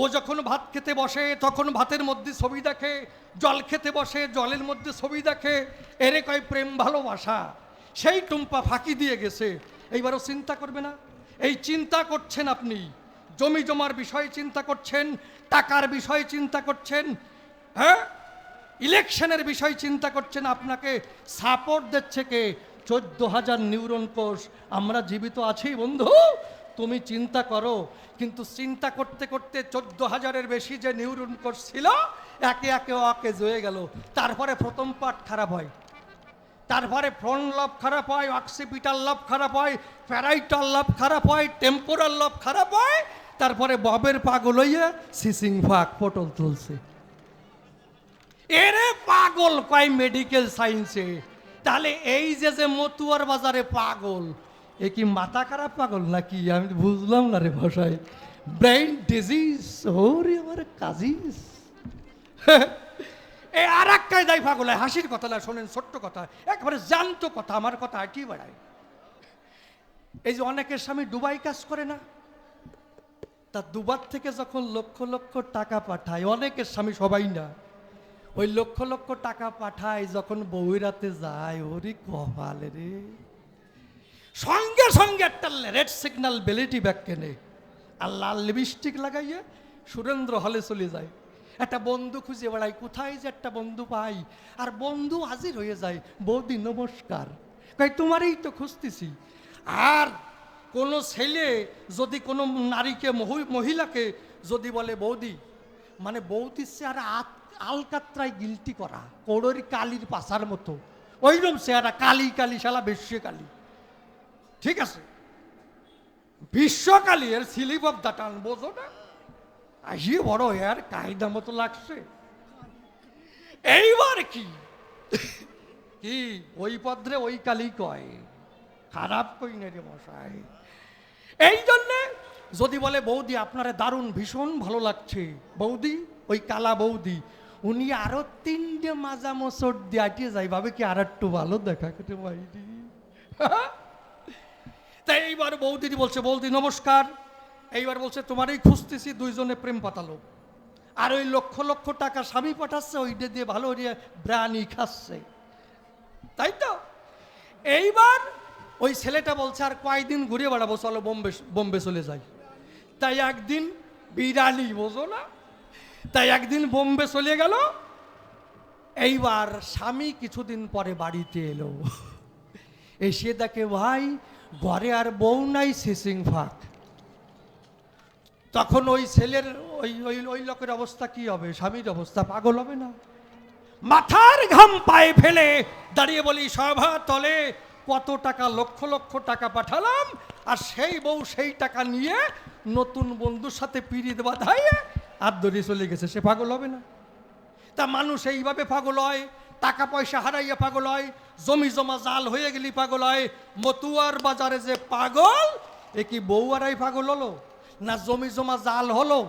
ও যখন ভাত খেতে বসে তখন ভাতের মধ্যে ছবি দেখে, জল খেতে বসে জলের মধ্যে ছবি দেখে, এরে কয় প্রেম ভালোবাসা। সেই টুম্পা ফাঁকি দিয়ে গেছে, এইবারও চিন্তা করবে না? এই চিন্তা করছেন আপনি, জমি জমার বিষয়ে চিন্তা করছেন, টাকার বিষয়ে চিন্তা করছেন, হ্যাঁ, ইলেকশনের বিষয় চিন্তা করছেন, আপনাকে সাপোর্ট দিচ্ছে কে? 14,000 নিউরন কোষ। আমরা জীবিত আছি বন্ধু, তুমি চিন্তা করো। কিন্তু চিন্তা করতে করতে 14,000-এর বেশি যে নিউরন কোষ ছিল একে একে অকেজ হয়ে গেল। তারপরে প্রথম পার্ট খারাপ হয়, তারপরে ফ্রন্ট লব খারাপ হয়, অক্সিপিটাল লব খারাপ হয়, প্যারাইটাল লব খারাপ হয়, টেম্পোরাল লব খারাপ হয়, তারপরে ববের পাগল হইয়া সিসিং ফাঁক পটল তুলছে। এরে পাগল কয় মেডিকেল সায়েন্সে। তাহলে এই যে মতুয়ার বাজারে পাগল, এ কি মাথা খারাপ পাগল নাকি? আমি বুঝলাম না রে ভাষায়। ব্রেইন ডিজিজ, ওরে আমার কাজিজ। এ আর এক কায়দায় পাগল হয়। হাসির কথা না, শোনেন ছোট্ট কথা, একবারে জানতো কথা, আমার কথা আটি বেড়ায়। এই যে অনেকের স্বামী দুবাই কাজ করে না, তা দুবার থেকে যখন লক্ষ লক্ষ টাকা পাঠায়, অনেকের স্বামী, সবাই না, ওই লক্ষ লক্ষ টাকা পাঠায়, যখন বউরাতে যায়, ওরে কপালে রে, সঙ্গে সঙ্গে একটা রেড সিগন্যাল বেলিটি ব্যাগ কেনে আর লাল লিপস্টিক লাগাইয়ে সুরেন্দ্র হলে চলে যায়। একটা বন্ধু খুঁজে বেড়াই, কোথায় যে একটা বন্ধু পাই, আর বন্ধু হাজির হয়ে যায়। বৌদি নমস্কার, কই তোমারই তো খুঁজতেছি। আর কোনো ছেলে যদি কোনো নারীকে, মহিলাকে যদি বলে বৌদি, মানে বৌদির চেহারা আলকাত্রায় গিলটি করা, কোড়োর কালির পাশার মতো, ওইরকম চেহারা, কালি কালি, শালা বিশ্বকালী, ঠিক আছে, বিশ্বকালী, এর স্লিপ অফ দ্য টান, বোঝো না? আসিয়ে বড় এর কায়দা মতো লাগছে। এইবার কি কি ওই পদ্রে ওই কালি কয়, খারাপ কই না রে মশাই। এই জন্যে যদি বলে বৌদি আপনারে দারুণ ভীষণ ভালো লাগছে, বৌদি, ওই কালা বৌদি, উনি আরো 3টে মাজা মোচড় দিয়ে আটিয়ে যায়, ভাবে কি আর একটু ভালো দেখা কেটে বাইরি। তাই এইবার বৌদি বলছে, বৌদি নমস্কার, এইবার বলছে তোমারই খুঁজতেছি। দুইজনে প্রেম পাতালো, আর ওই লক্ষ লক্ষ টাকা স্বামী পাঠাচ্ছে, ওইটা দিয়ে ভালো ব্রানি খাচ্ছে, তাই তো? এইবার ওই ছেলেটা বলছে আর কয়েকদিন ঘুরে বেড়াবো, চলো বোম্বে চলে যাই। তাই একদিন বিরানি, বোঝো না, তাই একদিন বোম্বে চলে গেল। এইবার স্বামী কিছুদিন পরে বাড়িতে এলো, এসে দেখে ভাই ঘরে আর বউ নাই, সিসিং ফাঁক। তখন ওই ছেলের ওই লোকের অবস্থা কি হবে? স্বামীর অবস্থা পাগল হবে না? মাথার ঘাম পায়ে ফেলে দাঁড়িয়ে বলি সভা তলে, কত টাকা, লক্ষ লক্ষ টাকা পাঠালাম, আর সেই বউ সেই টাকা নিয়ে নতুন বন্ধুর সাথে পিরিত বাঁধাইয়ে আর দড়ি চলে গেছে, সে পাগল হবে না? তা মানুষ এইভাবে পাগল হয়, টাকা পয়সা হারাইয়া পাগল হয়, জমি জমা জাল হয়ে গেলি পাগল হয়। মতুয়ার বাজারে যে পাগল, এ কি বউ আরাই পাগল হলো, না জমি জমা জাল হলো,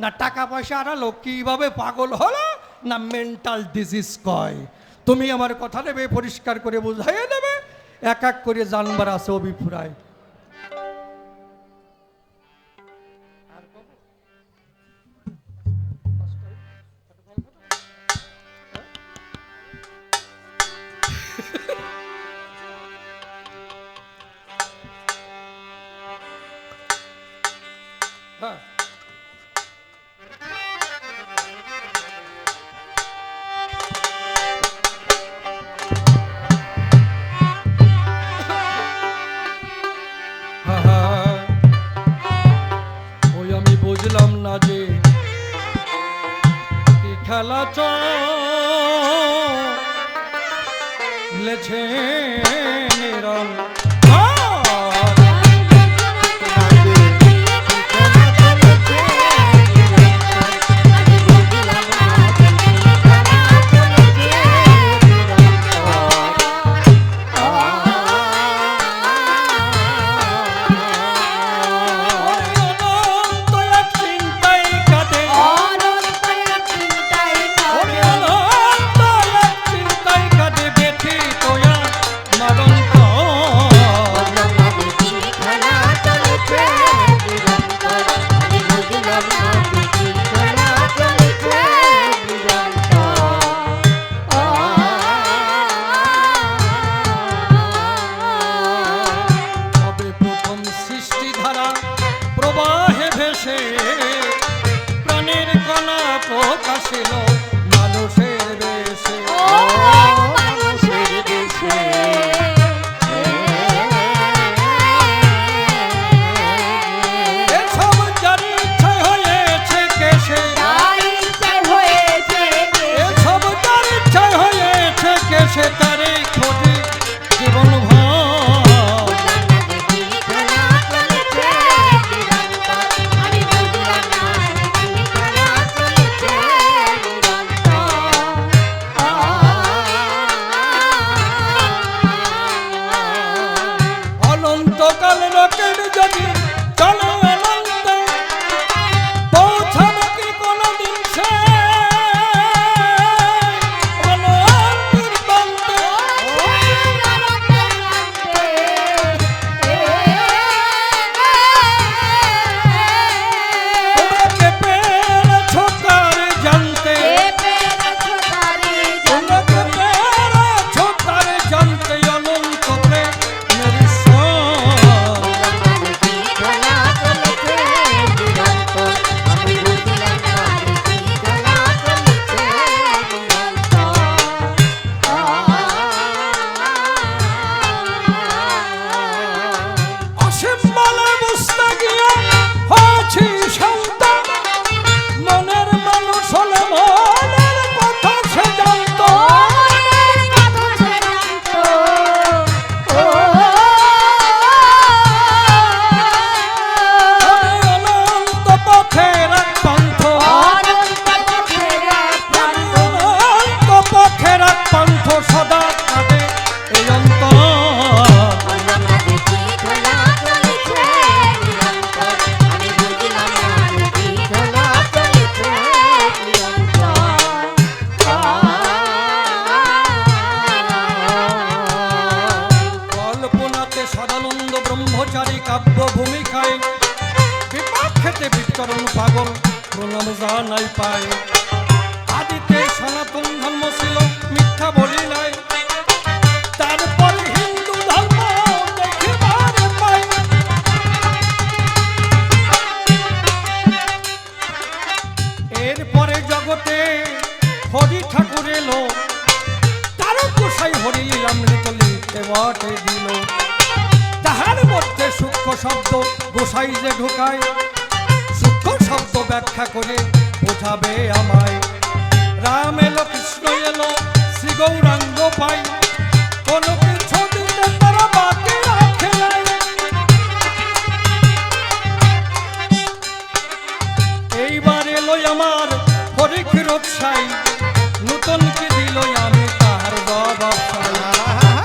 না টাকা পয়সা হারালো, কিভাবে পাগল হলো, না মেন্টাল ডিজিজ কয়? তুমি আমার কথা নেবে, পরিষ্কার করে বুঝাইয়া দেবে, এক এক করে জানবার আছে অভিপ্রায়। হ্যাঁ, ওই আমি বুঝলাম না যে কি খেলা চলেছে নিরল। প্রাণের কণা প্রকাশিল মানুষের বেশে, এসব যার ইচ্ছায় হয়েছে কেসে, এসব যার ইচ্ছায় হয়েছে কেসে, তারে খোঁজে জীবন ভর। অনন্তকাল রকেট যদি চলে অনন্তে, পৌঁছাবে কি কোনদিন সে অনন্তের প্রান্তে? তোমাকে পেরেছো তার জানতে, তোমাকে পেরেছো তার জানতে, অনন্ত প্রেমের অসীম বলে বুঝতে গিয়ে হয়েছি সন্তান, মনের মানুষ হলে মনের কথা সে জানতো, অনন্ত পথের এক পন্থ, অনন্ত পথের এক পন্থ সদা কাটে এই অন্তর। কল্পনাতে সদানন্দ ব্রহ্মচারী কাব্য ভূমিকায় বিপক্ষেতে বিচরণ পাগল প্রণাম জানাই পায়। আদিতে সনাতন ধর্ম ছিল মিথ্যা বলি নাই, তারপরে হিন্দু ধর্ম দেখিবার পাই। এরপরে জগতে হরি ঠাকুর এলো, তারও গোসাই হরি অমৃত লিখতে বটে দিল। তাহার মধ্যে সূক্ষ্ম শব্দ গোসাই যে ঢুকায়, সূক্ষ্ম শব্দ ব্যাখ্যা করে বোঝাবে আমায়। রাম এলো, কৃষ্ণ এলো, শ্রী গৌরাঙ্গ পাই, কোনো কিছু দিতে তারা ফিরত চাই, নতুন কি দিল আমি তাহার জবাব চাই।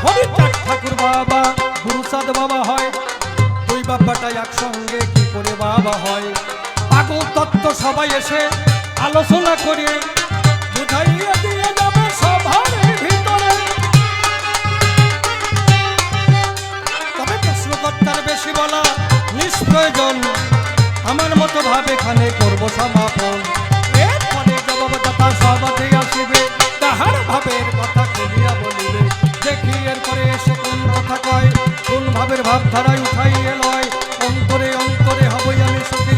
হরিচাঁদ ঠাকুর বাবা গুরুচাঁদ বাবা হয়, দুই বাবাটা একসঙ্গে কি করে বাবা হয়? পাগল তত্ত্ব সবাই এসে আলোচনা করে বুঝাইয়ে দিয়ে যাবে সবার ভিতরে। তবে প্রশ্নকর্তার বেশি বলা নিষ্প্রয়োজন, আমার মতো ভাবে খানে করবো সমাপন। এরপরে জবাবদাতা সবাতে আসিবে, তাহার ভাবের কথা খুলিয়া বলিবে। দেখি এরপরে এসে কোন কথা কয়, কোন ভাবের ভাবধারায় উঠাইয়ে লয়। অন্তরে অন্তরে হবই আমি সুখী,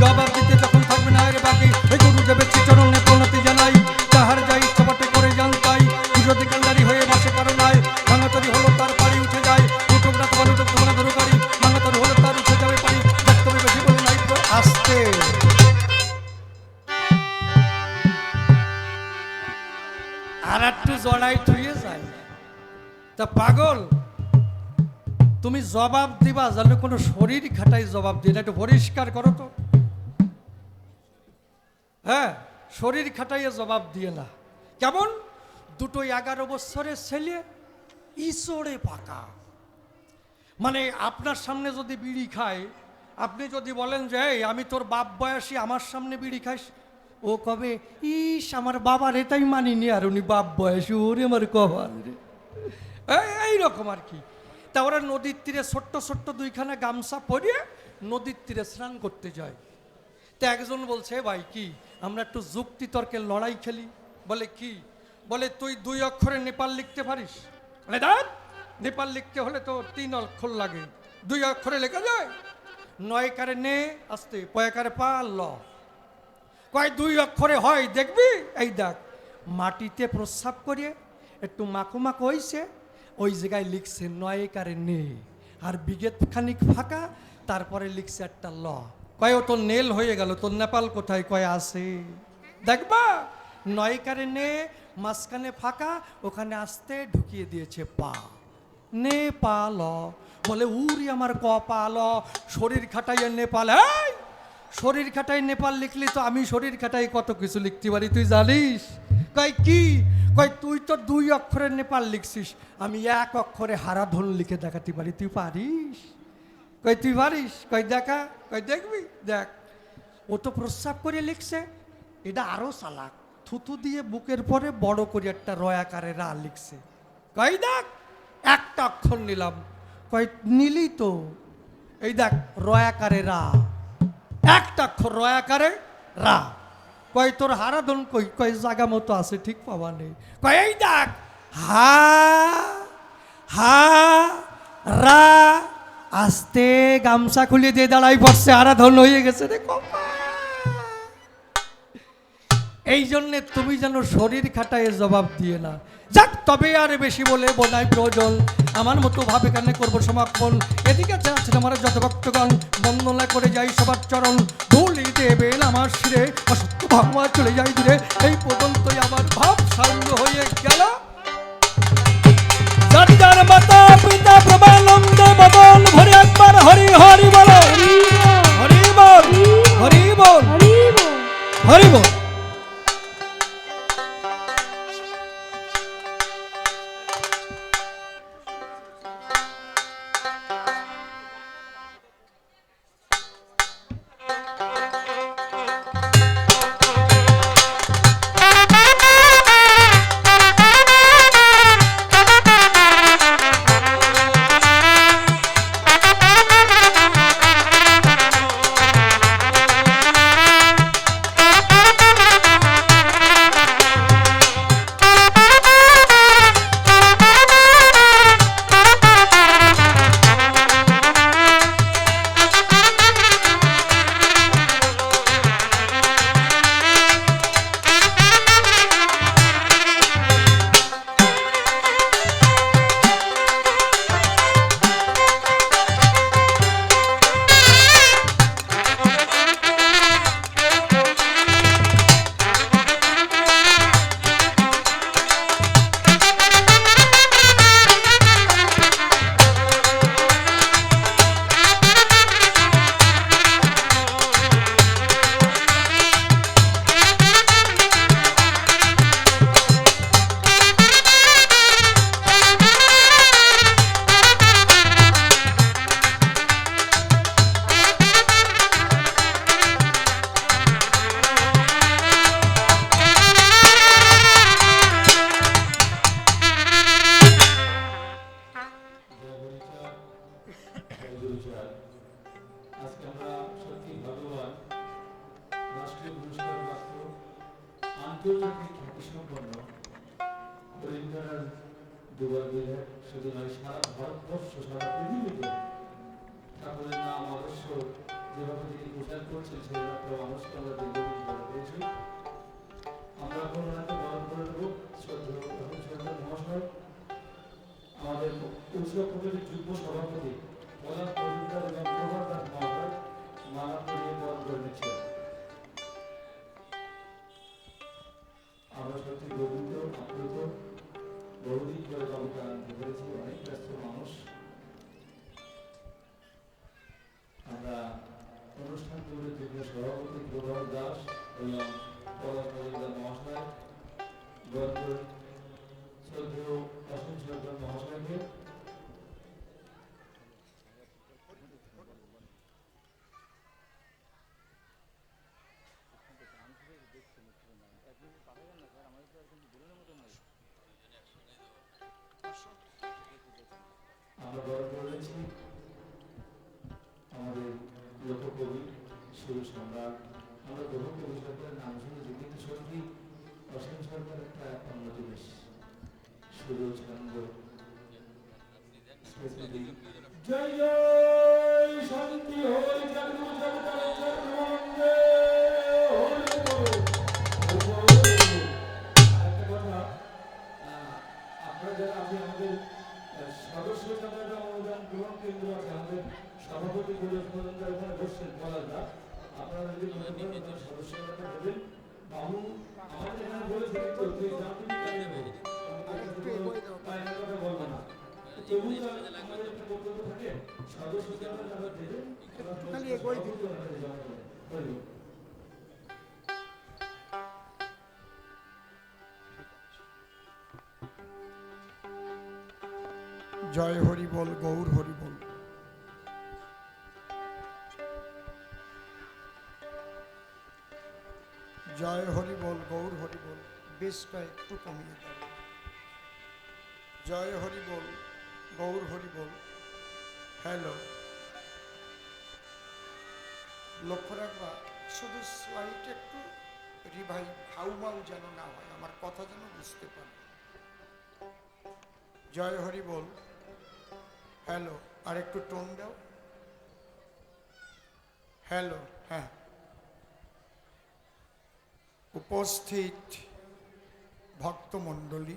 জবাব দিতে যখন থাকবে না এর বাকি। এই গুরুদেবের চিচরণে প্রণতি জানাই, তাহার যা ইচ্ছা বটে করে জানতাই। যদি কান্ডারি হয়ে বসে কারো নাই, ভাঙাতরি হলো তার পাড়ি উঠে যায়। উঠোকরা তোমার উঠোক তোমরা ধরুকারি, ভাঙাতরি হলো তার উঠে যাবে পারি। তবে বেশি বলে নাই আসতে। আর একটু জড়াই থুয়ে যায়। তা পাগল, তুমি জবাব দিবা জানো কোনো শরীর খাটাই জবাব দিয়ে না, একটু পরিষ্কার করো তো। হ্যাঁ, শরীর খাটাইয়ে জবাব দিয়ে না। কেমন দুটো 11 বছরের ছেলে ইসড়ে পাকা। মানে আপনার সামনে যদি বিড়ি খায়, আপনি যদি বলেন যে এই আমি তোর বাপ বয়সী, আমার সামনে বিড়ি খাইস, ও কবে ইস আমার বাবার এটাই মানিনি, আর উনি বাপ বয়সী, ওরে আমার কপাল রে। এইরকম আর কি। তা ওরা নদীর তীরে ছোট্ট ছোট্ট দুইখানা গামছা পরিয়ে নদীর তীরে স্নান করতে যায়। তা একজন বলছে ভাই কি আমরা একটু যুক্তি তর্কের লড়াই খেলি। বলে কি? বলে তুই 2 অক্ষরে নেপাল লিখতে পারিস? বলে দেখ, নেপাল লিখতে হলে তো 3 অক্ষর লাগে, 2 অক্ষরে লেখা যায়? 9 কারে নে আসতে, 5 কারে পা ল, কয় 2 অক্ষরে হয় দেখবি। এই দেখ, মাটিতে প্রস্রাব করিয়ে একটু মাখো মাখো হয়েছে, ওই জায়গায় লিখছে 9 কারে নে, আর বিগেত খানিক ফাঁকা, তারপরে লিখছে একটা ল। কয় ও তোর নেল হয়ে গেল, তোর নেপাল কোথায়? কয় আছে দেখবা, 9 কারে নে, মাঝখানে ফাঁকা, ওখানে আসতে ঢুকিয়ে দিয়েছে পা, নে পা ল। বলে উরি আমার কপাল, শরীর খাটাইয়ে নেপাল। এই শরীর খাটাই নেপাল লিখলি তো আমি শরীর খাটাই কত কিছু লিখতে পারি, তুই জানিস? কয় কি? কয় তুই তো 2 অক্ষরের নেপাল লিখছিস, আমি 1 অক্ষরে হারাধন লিখে দেখাতে পারি, তুই পারিস? কয় তুই পারিস? কয় দেখা। কয় দেখবি, দেখ। ও তো প্রস্রাব করে লিখছে, এটা আরো চালাক, থুতু দিয়ে বুকের পরে বড় করে একটা রয়াকারে রা লিখছে। কয় দেখ, একটা অক্ষর নিলাম। কয় নিলি তো, এই দেখ রয়াকারে রা, একটা অক্ষর রয়াকারে রা। কয় তোর হারাধন কই? কয় জাগা মতো আছে, ঠিক পাওয়া নেই। কয় এই দেখ, হা হা রা, আস্তে গামছা খুলে দিয়ে দাঁড়াই পড়ছে, হারাধন হয়ে গেছে রে কপা। এই জন্যে তুমি যেন শরীর খাটায় জবাব দিয়ে না। যাক, তবে আর বেশি বলে বোনাই প্রয়োজন, আমার মতো ভাবে কানে করবো সমাপন। এদিকে আছেন আমার যত ভক্তগণ, বন্দনা করে যাই সবার চরণ, ভুলি দেবেন আমার শিরে, অসত্য ভাবনা চলে যাই দূরে। এই পর্যন্তই আমার ভাব সাঙ্গ হয়ে গেল। যার যার মাতা পিতা প্রবানন্দ বদন ভরে একবার হরি হরি বলো, হরি বল, হরি বল, হরি বল। আন্তর্জাতিক খ্যাতিসম্পন্ন রবীন্দ্রনাথ দুবার বিধায়ক শুধু নয়, সারা ভারতবর্ষ, সারা পৃথিবীতে ঠাকুরের নাম আদর্শ যেভাবে তিনি প্রচার করছেন সেই মাত্র মানুষকে আমরা দীর্ঘদিন বড় পেয়েছি। আমরা এখন ওনাকে বরণ করে দেবো। শ্রদ্ধেয় মহাশয়, আমাদের উৎসব কমিটির যুগ্ম সভাপতি প্রধান মজুমদার এবং প্রভাত দাস মহাশয় মালা পরিয়ে বরণ করে নিচ্ছেন। আমরা সত্যি গোবিন্দ আপ্লুত, বহুদিন ধরে বাবুকে আনতে পেরেছি, অনেক ব্যস্ত মানুষ। আমরা অনুষ্ঠান কমিটির যুগ্ম সভাপতি প্রভাত দাস এবং প্রধান মজুমদার মহাশয় বরণ করে শ্রদ্ধেয় অসীম সরকার মহাশয়কে আমরা বরণ করেছি আমাদের লোককবি সুর সম্রাট। আমরা লোককবি সরকারের নাম শুনেছি, কিন্তু সত্যি অসীম সরকার একটা অন্য জিনিস। সুর ছন্দ জয় জয় শান্তি হরি জগৎ জগৎ আপনারা যারা আপনি আমাদের সদস্য সভাপতি অনুদান গ্রহণ কেন্দ্র আছে, আমাদের সভাপতি পরিবেশ মজুমদার ওখানে বসছেন পলাশদা, আপনারা যদি মনে করেন ওনার সদস্যতা দেবেন। বাবু আমাদের এখানে বলেছে তো তুই জানবি কথা বলবো না, তবু আমাদের একটা বক্তব্য থাকে সদস্যতা যারা দেবেন খালি এগোই দিতে হবে। জয় হরি বল, গৌর হরি বল। জয় হরি বল, গৌর হরি বল। বেশটা একটু কমিয়ে দাও। জয় হরি বল, গৌর হরি বল। হ্যালো, লক্ষ্য রাখবা শুধু স্লাইড একটু রিভাইভ, হাউমাউ যেন না হয়, আমার কথা যেন বুঝতে পারে। জয় হরি বল। হ্যালো, আর একটু টোন দাও। হ্যালো, হ্যাঁ। উপস্থিত ভক্তমণ্ডলী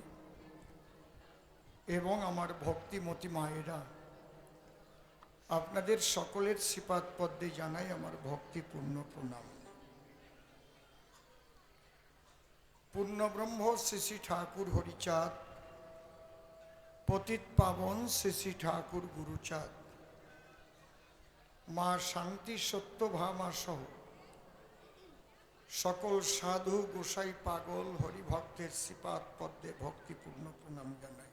এবং আমার ভক্তিমতী মায়েরা, আপনাদের সকলের শ্রীপাদ পদ্মে জানাই আমার ভক্তিপূর্ণ প্রণাম। পূর্ণব্রহ্ম শ্রী শ্রী ঠাকুর হরিচাঁদ, পতিত পাবন শ্রী শ্রী ঠাকুর গুরুচাঁদ, মা শান্তি সত্যভামা সহ সকল সাধু গোসাই পাগল হরিভক্তের শ্রীপাদ পদ্মে ভক্তিপূর্ণ প্রণাম জানাই।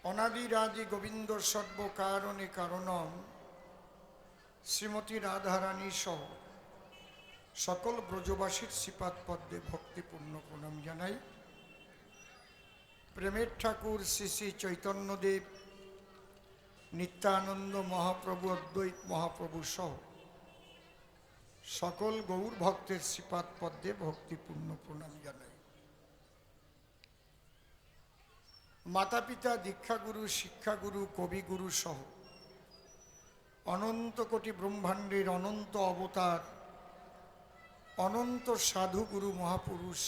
অনাদিরাদি গোবিন্দ সর্বকারণে কারণম শ্রীমতী রাধারানী সহ সকল ব্রজবাসীর শ্রীপাদ পদ্মে ভক্তিপূর্ণ প্রণাম জানাই। প্রেমের ঠাকুর শ্রী শ্রী চৈতন্যদেব, নিত্যানন্দ মহাপ্রভু, অদ্বৈত মহাপ্রভু সহ সকল গৌর ভক্তের শ্রীপাদ পদ্মে ভক্তিপূর্ণ প্রণাম জানাই। মাতা পিতা, দীক্ষাগুরু, শিক্ষাগুরু, কবিগুরু সহ অনন্ত কোটি ব্রহ্মাণ্ডের অনন্ত অবতার, অনন্ত সাধু গুরু মহাপুরুষ,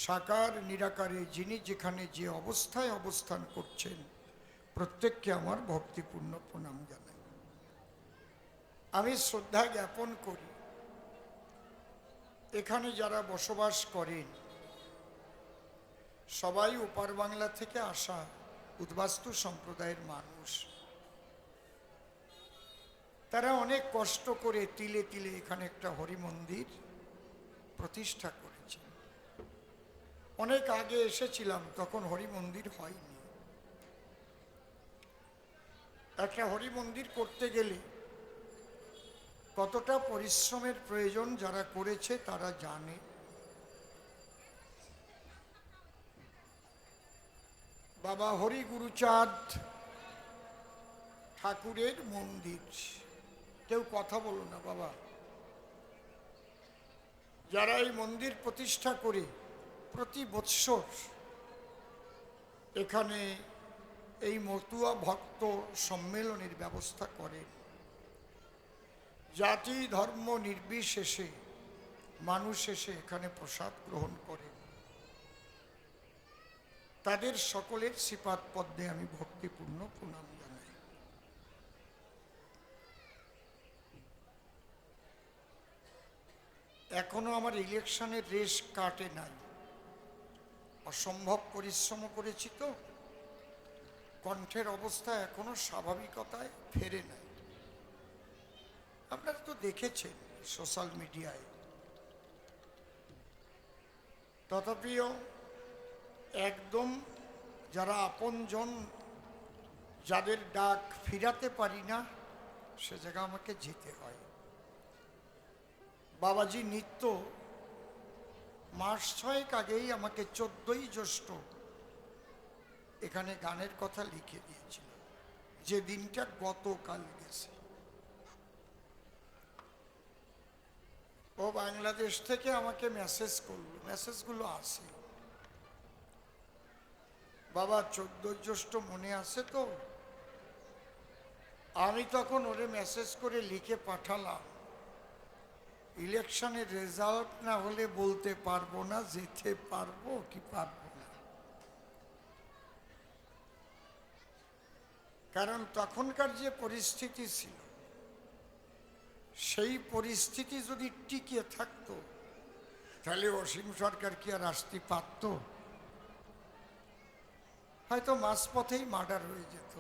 সাকার নিরাকারে যিনি যেখানে যে অবস্থায় অবস্থান করছেন, প্রত্যেককে আমার ভক্তিপূর্ণ প্রণাম জানাই। আমি শ্রদ্ধা জ্ঞাপন করি এখানে যারা বসবাস করেন সবাই ওপার বাংলা থেকে আসা উদ্বাস্তু সম্প্রদায়ের মানুষ। তারা অনেক কষ্ট করে তিলে তিলে এখানে একটা হরি মন্দির প্রতিষ্ঠা করেছে। অনেক আগে এসেছিলাম, তখন হরি মন্দির হয়নি। একটা হরি মন্দির করতে গেলে কতটা পরিশ্রমের প্রয়োজন যারা করেছে তারা জানে। বাবা হরি গুরুচাঁদ ঠাকুরের মন্দির। কেউ কথা বলো না বাবা। যারা এই মন্দির প্রতিষ্ঠা করে প্রতি বৎসর এখানে এই মতুয়া ভক্ত সম্মেলনের ব্যবস্থা করেন, জাতি ধর্ম নির্বিশেষে মানুষ এসে এখানে প্রসাদ গ্রহণ করেন, তাদের সকলের শ্রীপাদ পদ্মে আমি ভক্তিপূর্ণ প্রণাম জানাই। এখনো আমার ইলেকশনের রেশ কাটে নাই, অসম্ভব পরিশ্রম করেছি তো কণ্ঠের অবস্থা এখনো স্বাভাবিকতায় ফেরে নাই। আপনারা তো দেখেছেন সোশ্যাল মিডিয়ায়। তথাপিও একদম যারা আপনজন, যাদের ডাক ফিরাতে পারি না, সে জায়গা আমাকে যেতে হয়। বাবাজি নিত্য মাস 6 আগেই আমাকে 14ই জ্যৈষ্ঠ এখানে গানের কথা লিখে দিয়েছিল, যে দিনটা গতকাল গেছে। ও বাংলাদেশ থেকে আমাকে মেসেজ করলো, মেসেজগুলো আছে। বাবা 14 জ্যৈষ্ঠ মনে আছে তো? আমি তখন ওরে মেসেজ করে লিখে পাঠালাম, ইলেকশনের রেজাল্ট না হলে বলতে পারবো না যেতে পারবো কি পারবো না। কারণ তখনকার যে পরিস্থিতি ছিল, সেই পরিস্থিতি যদি টিকে থাকতো তাহলে অসীম সরকার কি আর আসতে পারত? হয়তো মাঝপথেই মার্ডার হয়ে যেত।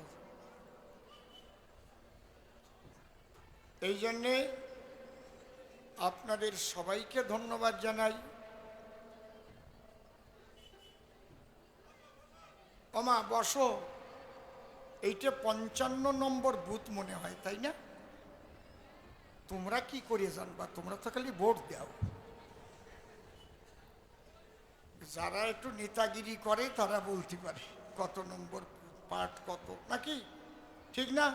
এই জন্যে আপনাদের সবাইকে ধন্যবাদ জানাই। ওমা বসো, এইটা 55 নম্বর বুথ মনে হয়, তাই না? তোমরা কি করে জানবা? তোমরা তো খালি ভোট দাও। যারা একটু নেতাগিরি করে তারা বলতে পারে কত নম্বর পার্ট কত, নাকি? ঠিক না?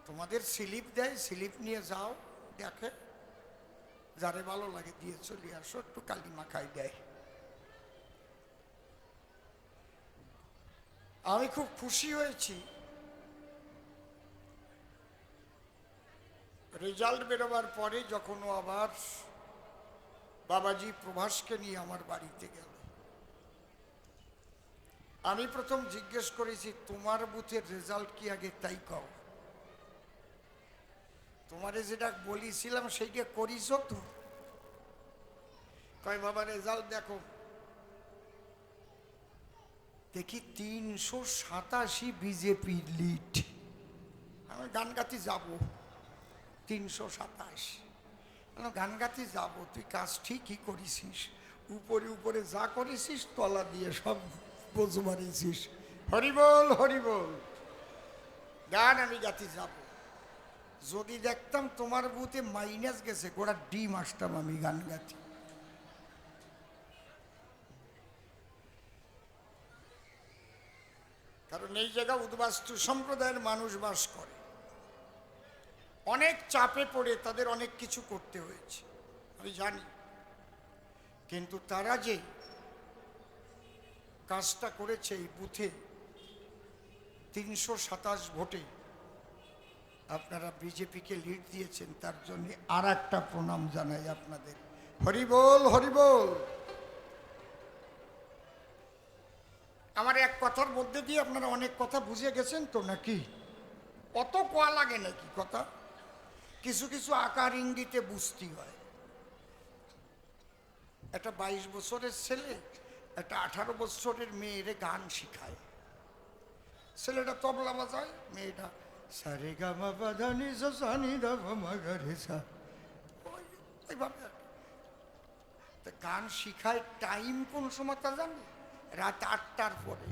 তোমাদের স্লিপ দেয়, স্লিপ নিয়ে যাও, দেখে যারে ভালো লাগে দিয়ে চলে আসো, একটু কালি মাখাই দেয়। আমি খুব খুশি হয়েছি রেজাল্ট বেরোবার পরে, যখন ও আবার বাবাজি প্রভাসকে নিয়ে আমার বাড়িতে গেল। আমি প্রথম জিজ্ঞেস করেছি, তোমার বুথের রেজাল্ট কি আগে তাই কও? তোমারে যেটা বলেছিলাম সেইটা করিস তো? কয় বাবা রেজাল্ট দেখো। দেখি 387 বিজেপি লিড। আমি গান গাতে যাবো, 327। গান গাতে যাবো, তুই কাজ ঠিকই করেছিস, উপরে উপরে যা করেছিস তলা দিয়ে সব বোঝ মারিয়েছিস। হরিবল হরিবল, গান আমি গাতে যাব। যদি দেখতাম তোমার বুথে মাইনাস গেছে, গোড়া ডিম আসতাম আমি গান গাতে। কারণ এই জায়গা উদ্বাস্তু সম্প্রদায়ের মানুষ বাস করে, অনেক চাপে পড়ে তাদের অনেক কিছু করতে হয়েছে, আমি জানি। কিন্তু তারা যে কাজটা করেছে এই বুথে 327 ভোটে আপনারা বিজেপিকে লিড দিয়েছেন, তার জন্য আর একটা প্রণাম জানাই আপনাদের। হরিবল হরিবল। আমার এক কথার মধ্যে দিয়ে আপনারা অনেক কথা বুঝে গেছেন তো, নাকি? অত কোয়া লাগে নাকি কথা? কিছু কিছু আকার ইঙ্গিতে বুঝতে হয়। একটা 22 বছরের ছেলে একটা 18 বছরের মেয়েরে গান শিখায়। ছেলেটা তবলা বাজায়, মেয়েটা সারে গা মা পা ধা নি সা সা নি ধা পা মা গা রে সা, ওইভাবে আর কি। তা গান শিখায় টাইম কোন সময় তা জানি? রাত 8টার পরে।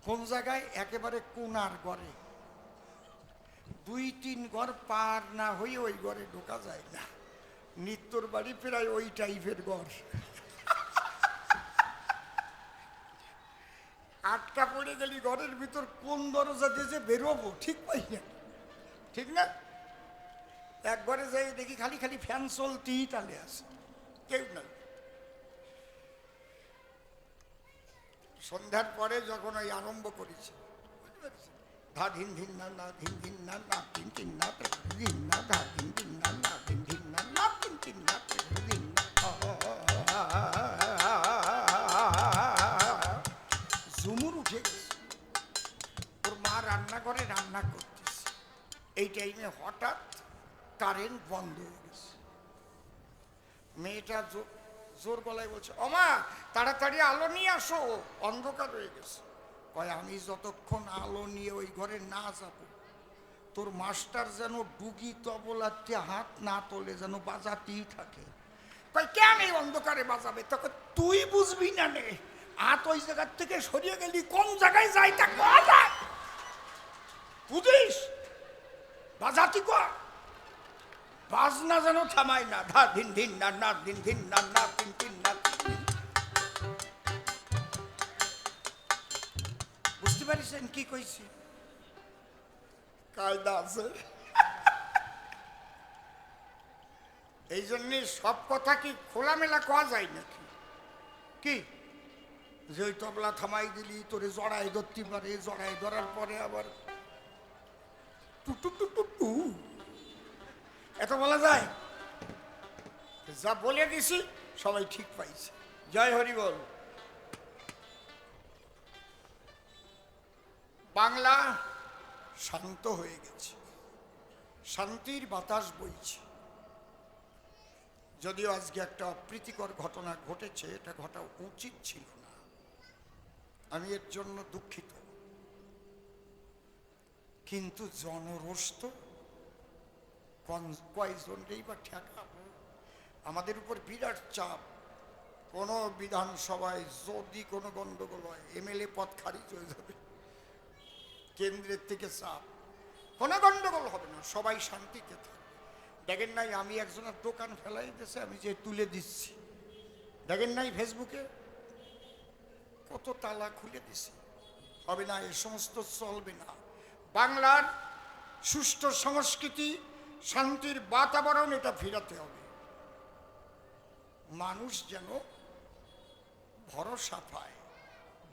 কোন জায়গায়? একেবারে কোনার ঘরে। 2-3 ঘর পার না হয়ে ওই ঘরে ঢোকা যায় না। নিত্যর বাড়ি প্রায় ওই টাইপের ঘর। 8টা পড়ে গেলি ঘরের ভিতর কোন দরজা দিয়ে যে বেরোবো ঠিক পাই না, ঠিক না? একবারে যাই দেখি খালি খালি ফ্যান চলতেই তালে আছে, কেউ নাই। সন্ধ্যার পরে যখন ওই আরম্ভ করেছে, ধা ধিন ধিন না না ধিন ধিন না না তিন তিন না ধিন না ধা ধিন ধিন না না ধিন ধিন না না তিন তিন না ধিন না, ঝুমুর উঠে গেছে। ওর মা রান্নাঘরে রান্না করতেছে, এই টাইমে হঠাৎ কারেন্ট বন্ধ হয়ে গেছে। মেয়েটা জোর গলায় বলছে, ওমা তাড়াতাড়ি আলো নিয়ে আসো, অন্ধকার হয়ে গেছে। কয় আমি যতক্ষণ আলো নিয়ে ওই ঘরে না যাব, তোর মাস্টার যেন ডুগি তবলাতে হাত না তোলে, যেন বাজাতেই থাকে। কয় কেন এই অন্ধকারে বাজাবে? তোকে তুই বুঝবি না নে, হাত ওই জায়গার থেকে সরিয়ে গেলি, কোন জায়গায় যাই তা কথা বুঝিস, বাজাতি কর, বাজনা যেন থামায় না, ধা ধিন ধিন না না দিন ধিন না না তিন তিন না। বুঝতে পারিছেন কি কইছি? কায়দা আছে। এই জন্যে সব কথা কি খোলামেলা কোয়া যায় নাকি? কি যে ওই তবলা থামাই দিলি তোরে জড়াই ধরতে পারে, জড়াই ধরার পরে আবার টু টু টু টু টু এত বলা যায়? যা বলে দিছি সবাই ঠিক পাইছে। জয় হরি বল। বাংলা শান্ত হয়ে গেছে, শান্তির বাতাস বইছে। যদিও আজকে একটা অপ্রীতিকর ঘটনা ঘটেছে, এটা ঘটা উচিত ছিল না, আমি এর জন্য দুঃখিত। কিন্তু জনরোষ তো কয়জনকেই বা ঠেকাবো? আমাদের উপর বিরাট চাপ। কোনো বিধানসভায় যদি কোনো গন্ডগোল হয়, এমএলএ পদ খারিজ হয়ে যাবে, কেন্দ্রের থেকে চাপ। কোনো গন্ডগোল হবে না, সবাই শান্তিতে থাকবে। দেখেন নাই আমি একজনের দোকান ফেলাই দিয়েছে, আমি যে তুলে দিচ্ছি, দেখেন নাই ফেসবুকে কত তালা খুলে দিছি। হবে না, এ সমস্ত চলবে না। বাংলার সুষ্ঠু সংস্কৃতি, শান্তির বাতাবরণ, এটা ফেরাতে হবে। মানুষ যেন ভরসা পায়,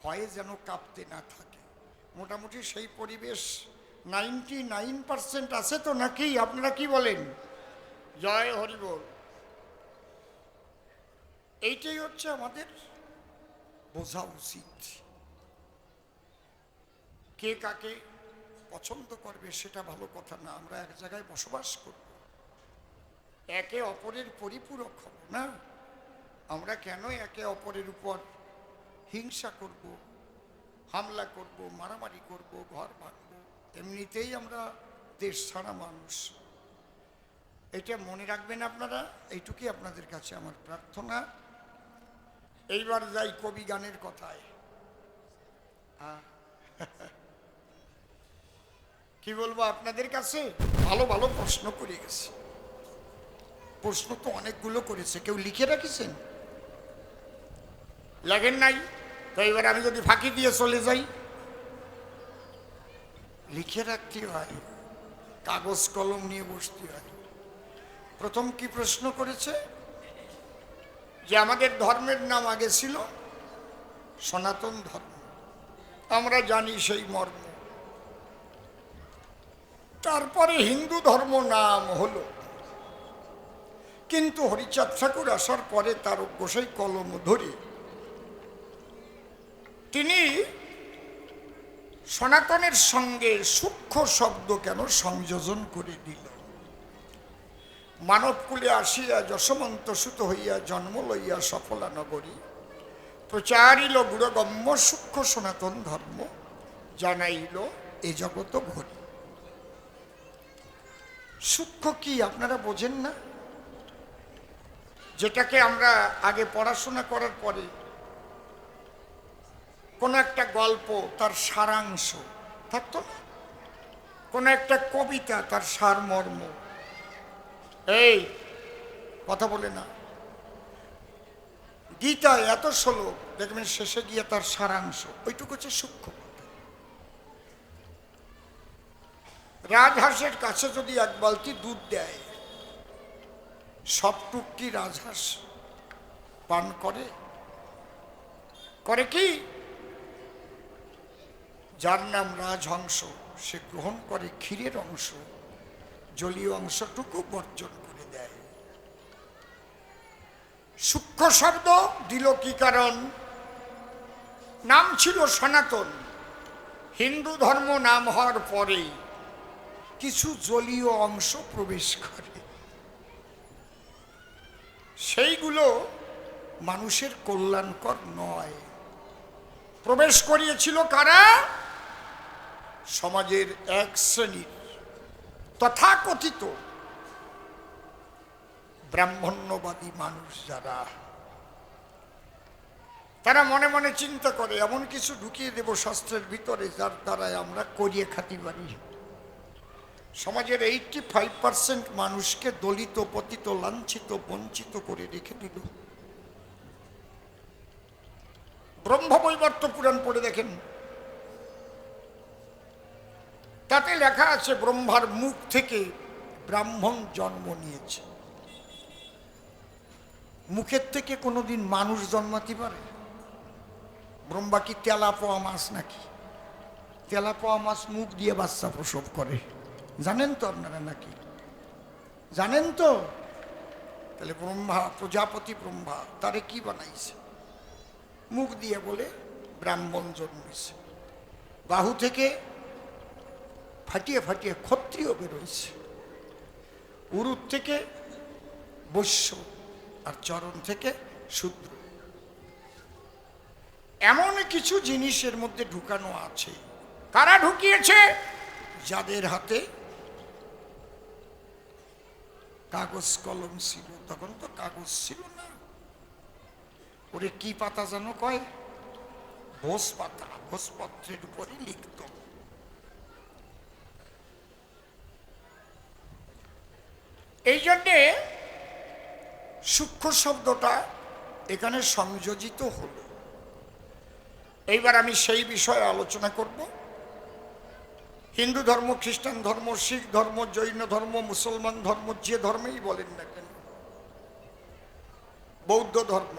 ভয়ে যেন কাঁপতে না থাকে। মোটামুটি সেই পরিবেশ 99% আছে তো নাকি? আপনারা কি বলেন? জয় হরি বল। এইটাই হচ্ছে আমাদের বোঝা উচিত। কে কাকে পছন্দ করবে সেটা ভালো কথা না, আমরা এক জায়গায় বসবাস করব, একে অপরের পরিপূরক হব না। আমরা কেন একে অপরের উপর হিংসা করব, হামলা করব, মারামারি করব, ঘর ভাঙব? এমনিতেই আমরা দেশ ছাড়া মানুষ, এটা মনে রাখবেন আপনারা। এইটুকুই আপনাদের কাছে আমার প্রার্থনা। এইবার যাই কবি গানের কথায়। কি বলবো আপনাদের কাছে? ভালো ভালো প্রশ্ন করে গেছে, প্রশ্ন তো অনেকগুলো করেছে, কেউ লিখে রাখিছেন? লেখেন নাই তো এবার আমি যদি ফাঁকি দিয়ে চলে যাই, লিখে রাখতে হয়, কাগজ কলম নিয়ে বসতে হয়। প্রথম কি প্রশ্ন করেছে? যে আমাদের ধর্মের নাম আগে ছিল সনাতন ধর্ম, আমরা জানি সেই মর্ম। তারপরে হিন্দু ধর্ম নাম হলো, কিন্তু হরিচাঁদ ঠাকুর আসার পরে তার গোসাই কলম ধরে তিনি সনাতনের সঙ্গে সূক্ষ্ম শব্দ কেন সংযোজন করে দিল। মানবকুলে আসিয়া যশমন্ত সুত হইয়া জন্ম লইয়া সফলা নগরী, প্রচারিল গুরগম্য সূক্ষ্ম সনাতন ধর্ম, জানাইল এ জগত ঘরি। সূক্ষ্ম কি আপনারা বোঝেন না? যেটাকে আমরা আগে পড়াশোনা করার পরে কোনো একটা গল্প তার সারাংশ থাকতো না, কোনো একটা কবিতা তার সারমর্ম, এই কথা বলে না, গীতা এত শ্লোক, দেখবেন শেষে গিয়ে তার সারাংশ, ওইটুকু হচ্ছে সূক্ষ্ম। রাজহাঁসের কাছে যদি এক বালতি দুধ দেয়, সবটুক কি রাজহাঁস পান করে? করে কি? যার নাম রাজহংস সে গ্রহণ করে ক্ষীরের অংশ, জলীয় অংশটুকু বর্জন করে দেয়। সূক্ষ্ম শব্দ দিল কি কারণ? নাম ছিল সনাতন, হিন্দু ধর্ম নাম হওয়ার পরেই কিছু জলীয় অংশ প্রবেশ করে, সেইগুলো মানুষের কল্যাণকর নয়। প্রবেশ করিয়েছিল কারা? সমাজের এক শ্রেণীর তথাকথিত ব্রাহ্মণ্যবাদী মানুষ যারা, তারা মনে মনে চিন্তা করে এমন কিছু ঢুকিয়ে দেব শাস্ত্রের ভিতরে যার দ্বারায় আমরা করিয়ে খাতি পারি। সমাজের 85% মানুষকে দলিত, পতিত, লাঞ্ছিত, বঞ্চিত করে রেখে দিল। ব্রহ্মবৈবর্ত পুরাণ পড়ে দেখেন, তাতে লেখা আছে ব্রহ্মার মুখ থেকে ব্রাহ্মণ জন্ম নিয়েছে। মুখের থেকে কোনোদিন মানুষ জন্মাতে পারে? ব্রহ্মা কি তেলা পোয়া মাছ নাকি? তেলা পোয়া মাছ মুখ দিয়ে বাচ্চা প্রসব করে, জানেন তো আপনারা নাকি? জানেন তো? তাহলে ব্রহ্মা, প্রজাপতি ব্রহ্মা, তারে কি বানাইছে? মুখ দিয়ে বলে ব্রাহ্মণ জন্মেছে। বাহু থেকে ফাটিয়ে ফাটিয়ে ক্ষত্রিয় বেরোইছে, উরুর থেকে বৈশ্য, আর চরণ থেকে শূদ্র। এমন কিছু জিনিসের মধ্যে ঢুকানো আছে। কারা ঢুকিয়েছে? যাদের হাতে কাগজ কলম ছিল। তখন তো কাগজ ছিল না, ওরে কি পাতা জানো কয়? ভোজ পাতা। ভোজপত্রের উপরে লিখত। এই জন্যে সূক্ষ্ম শব্দটা এখানে সংযোজিত হলো। এইবার আমি সেই বিষয়ে আলোচনা করব। হিন্দু ধর্ম, খ্রিস্টান ধর্ম, শিখ ধর্ম, জৈন ধর্ম, মুসলমান ধর্ম, যে ধর্মেই বলেন না কেন, বৌদ্ধ ধর্ম,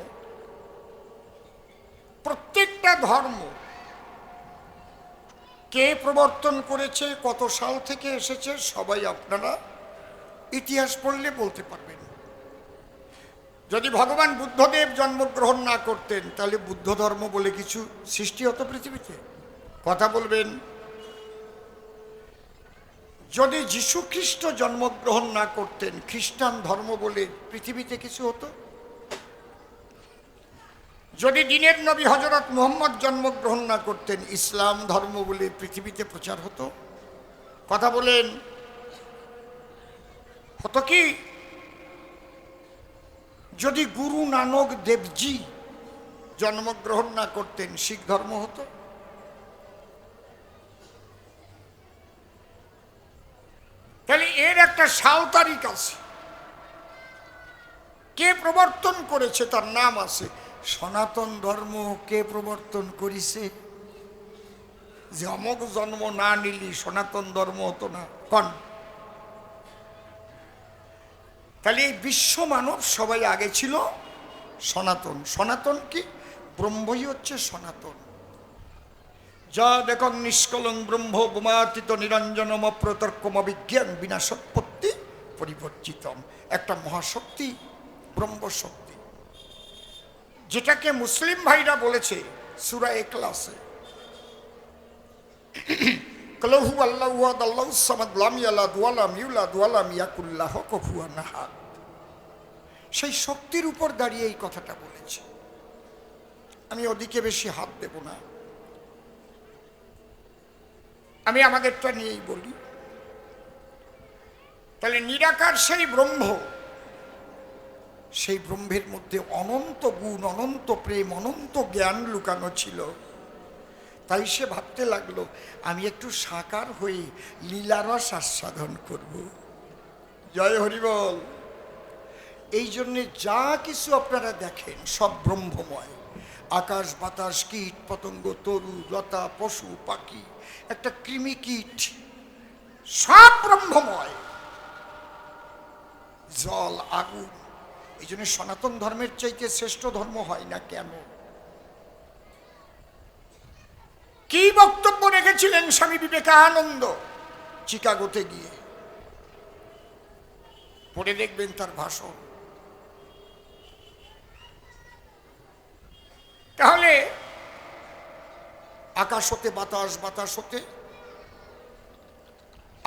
প্রত্যেকটা ধর্ম কে প্রবর্তন করেছে, কত সাল থেকে এসেছে, সবাই আপনারা ইতিহাস পড়লে বলতে পারবেন। যদি ভগবান বুদ্ধদেব জন্মগ্রহণ না করতেন তাহলে বুদ্ধ ধর্ম বলে কিছু সৃষ্টি হতো পৃথিবীতে? কথা বলবেন। যদি যীশু খ্রিস্ট জন্মগ্রহণ না করতেন, খ্রিস্টান ধর্ম বলে পৃথিবীতে কিছু হতো? যদি দিনের নবী হযরত মুহাম্মদ জন্মগ্রহণ না করতেন, ইসলাম ধর্ম বলে পৃথিবীতে প্রচার হতো? কথা বলেন, হতো কি? যদি গুরু নানক দেবজি জন্মগ্রহণ না করতেন, শিখ ধর্ম হতো? তাহলে এর একটা সাল তারিখ আছে, কে প্রবর্তন করেছে তার নাম আছে। সনাতন ধর্ম কে প্রবর্তন করেছে? যে অমক জন্ম না নিলি সনাতন ধর্ম হতো না, কন? তাহলে এই বিশ্ব মানব সবাই আগে ছিল সনাতন। সনাতন কি? ব্রহ্মই হচ্ছে সনাতন। যা দেখং নিষ্কলং ব্রহ্ম বোমাতীত নিরঞ্জনম প্রতর্কম অভিজ্ঞান বিনাশোৎপত্তি পরিবর্জিতম। একটা মহাশক্তি ব্রহ্মশক্তি, যেটাকে মুসলিম ভাইরা বলেছে সূরা ইখলাসে, কলহু আল্লাহু আহাদ আল্লাহুস সামাদ লাম ইয়ালিদ ওয়া লাম ইউলাদ ওয়া লাম ইয়াকুল লাহু কুফুয়ান আহাদ। সেই শক্তির উপর দাঁড়িয়ে এই কথাটা বলেছে। আমি ওদিকে বেশি হাত দেব না, আমি আমাদেরটা নিয়েই বলি। তাহলে নিরাকার সেই ব্রহ্ম, সেই ব্রহ্মের মধ্যে অনন্ত গুণ, অনন্ত প্রেম, অনন্ত জ্ঞান লুকানো ছিল। তাই সে ভাবতে লাগলো আমি একটু সাকার হয়ে লীলারস আস্বাদন করব। জয় হরিবল। এই জন্যে যা কিছু আপনারা দেখেন সব ব্রহ্মময়। আকাশ বাতাস, কীট পতঙ্গ, তরু লতা, পশু পাখি, একটা কৃমি কীট, সব ব্রহ্মময়। জল, আগুন। এই জন্য সনাতন ধর্মের চাইতে শ্রেষ্ঠ ধর্ম হয় না কেন? কি বক্তব্য রেখেছিলেন স্বামী বিবেকানন্দ চিকাগোতে গিয়ে? পড়ে দেখবেন তার ভাষণ। তাহলে আকাশ হতে বাতাস, বাতাস হতে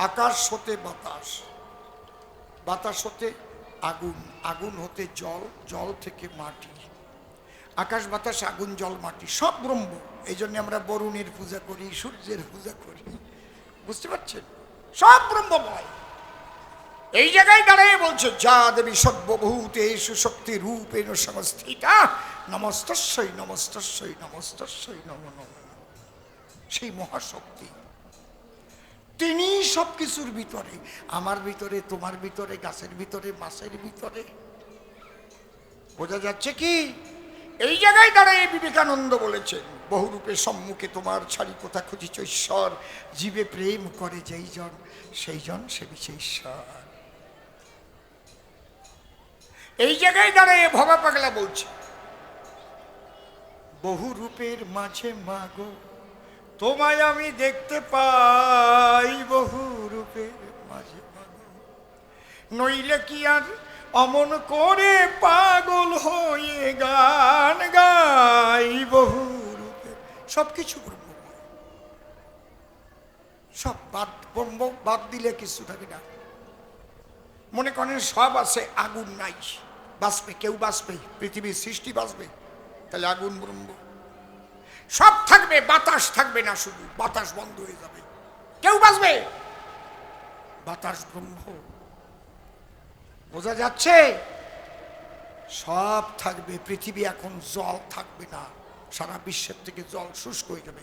আকাশ, হতে বাতাস, বাতাস হতে আগুন, আগুন হতে জল, জল থেকে মাটি। আকাশ, বাতাস, আগুন, জল, মাটি সব ব্রহ্ম। এই জন্য আমরা বরুণের পূজা করি, সূর্যের পূজা করি। বুঝতে পারছেন? সব ব্রহ্মময়। এই জায়গায় দাঁড়িয়ে বলছে, যা দেবী সর্বভূতেষু শক্তি রূপেণ সংস্থিতা নমস্তস্যৈ নমস্তস্যৈ নমস্তস্যৈ নমো নমঃ। সেই মহাশক্তি, তিনি সবকিছুর ভিতরে, আমার ভিতরে, তোমার ভিতরে, গাছের ভিতরে, মাছের ভিতরে। বোঝা যাচ্ছে কি? এই জায়গায় দাঁড়িয়ে বিবেকানন্দ বলেছেন, বহুরূপে সম্মুখে তোমার ছাড়ি কোথা খুঁজিছ ঈশ্বর, জীবে প্রেম করে যেই জন সেই জন সেবিছে ঈশ্বর। এই জায়গায় দাঁড়িয়ে ভবা পাগলা বলছে, বহু রূপের মাঝে মাগো তোমায় আমি দেখতে পাই, বহু রূপের মাঝে মাগো, নইলে কি আর অমন করে পাগল হয়ে গান গাই, বহু রূপের। সবকিছু ব্রহ্মময়, সব ব্রহ্ম বাদ দিলে কিছু থাকে না। মনে করেন সব আছে, আগুন নাই, বাঁচবে কেউ? বাঁচবে? পৃথিবীর সৃষ্টি বাঁচবে? তাহলে আগুন ব্রহ্ম। সব থাকবে, বাতাস থাকবে না, শুধু বাতাস বন্ধ হয়ে যাবে, কেউ বাঁচবে? বাতাস ব্রহ্ম। বোঝা যাচ্ছে? সব থাকবে। পৃথিবী এখন জল থাকবে না, সারা বিশ্বের থেকে জল শুষ্ক হয়ে যাবে।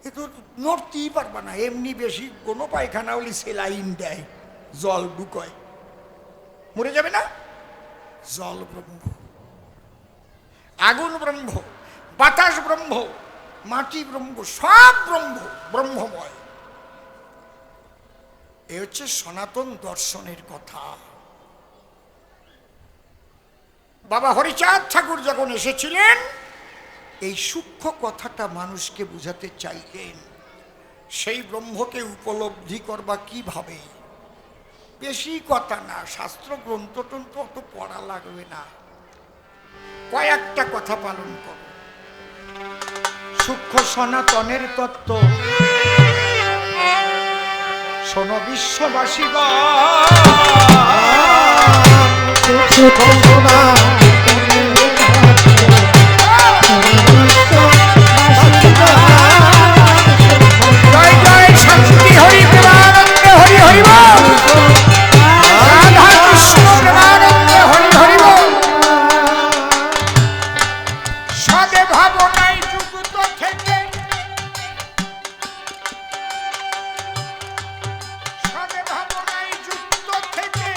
এ তো নড়তেই পারবে না। এমনি বেশি কোনো পায়খানা হলে সেলাইন দেয়, জল ঢুকয়, মরে যাবে না? জল ব্রহ্ম, আগুন ব্রহ্ম, বাতাস ব্রহ্ম, মাটি ব্রহ্ম, সব ব্রহ্ম, ব্রহ্মময়। এ হচ্ছে সনাতন দর্শনের কথা। বাবা হরিচাঁদ ঠাকুর যখন এসেছিলেন, এই সূক্ষ্ম কথাটা মানুষকে বুঝাতে চাইলেন। সেই ব্রহ্মকে উপলব্ধি করবা কিভাবে? বেশি কথা না, শাস্ত্র গ্রন্থ টন্থ অত পড়া লাগবে না, কয়েকটা কথা পালন করো। সূক্ষ্ম সনাতনের তত্ত্ব শোনো বিশ্ববাসী, জয় জয় শান্তি হরি প্রেমানন্দে হরি হরি বল, রাধা কৃষ্ণ প্রেমানন্দে হরি হরি বল। সদে ভাবনায় যুক্ত থেকে, সদে ভাবনায় যুক্ত থেকে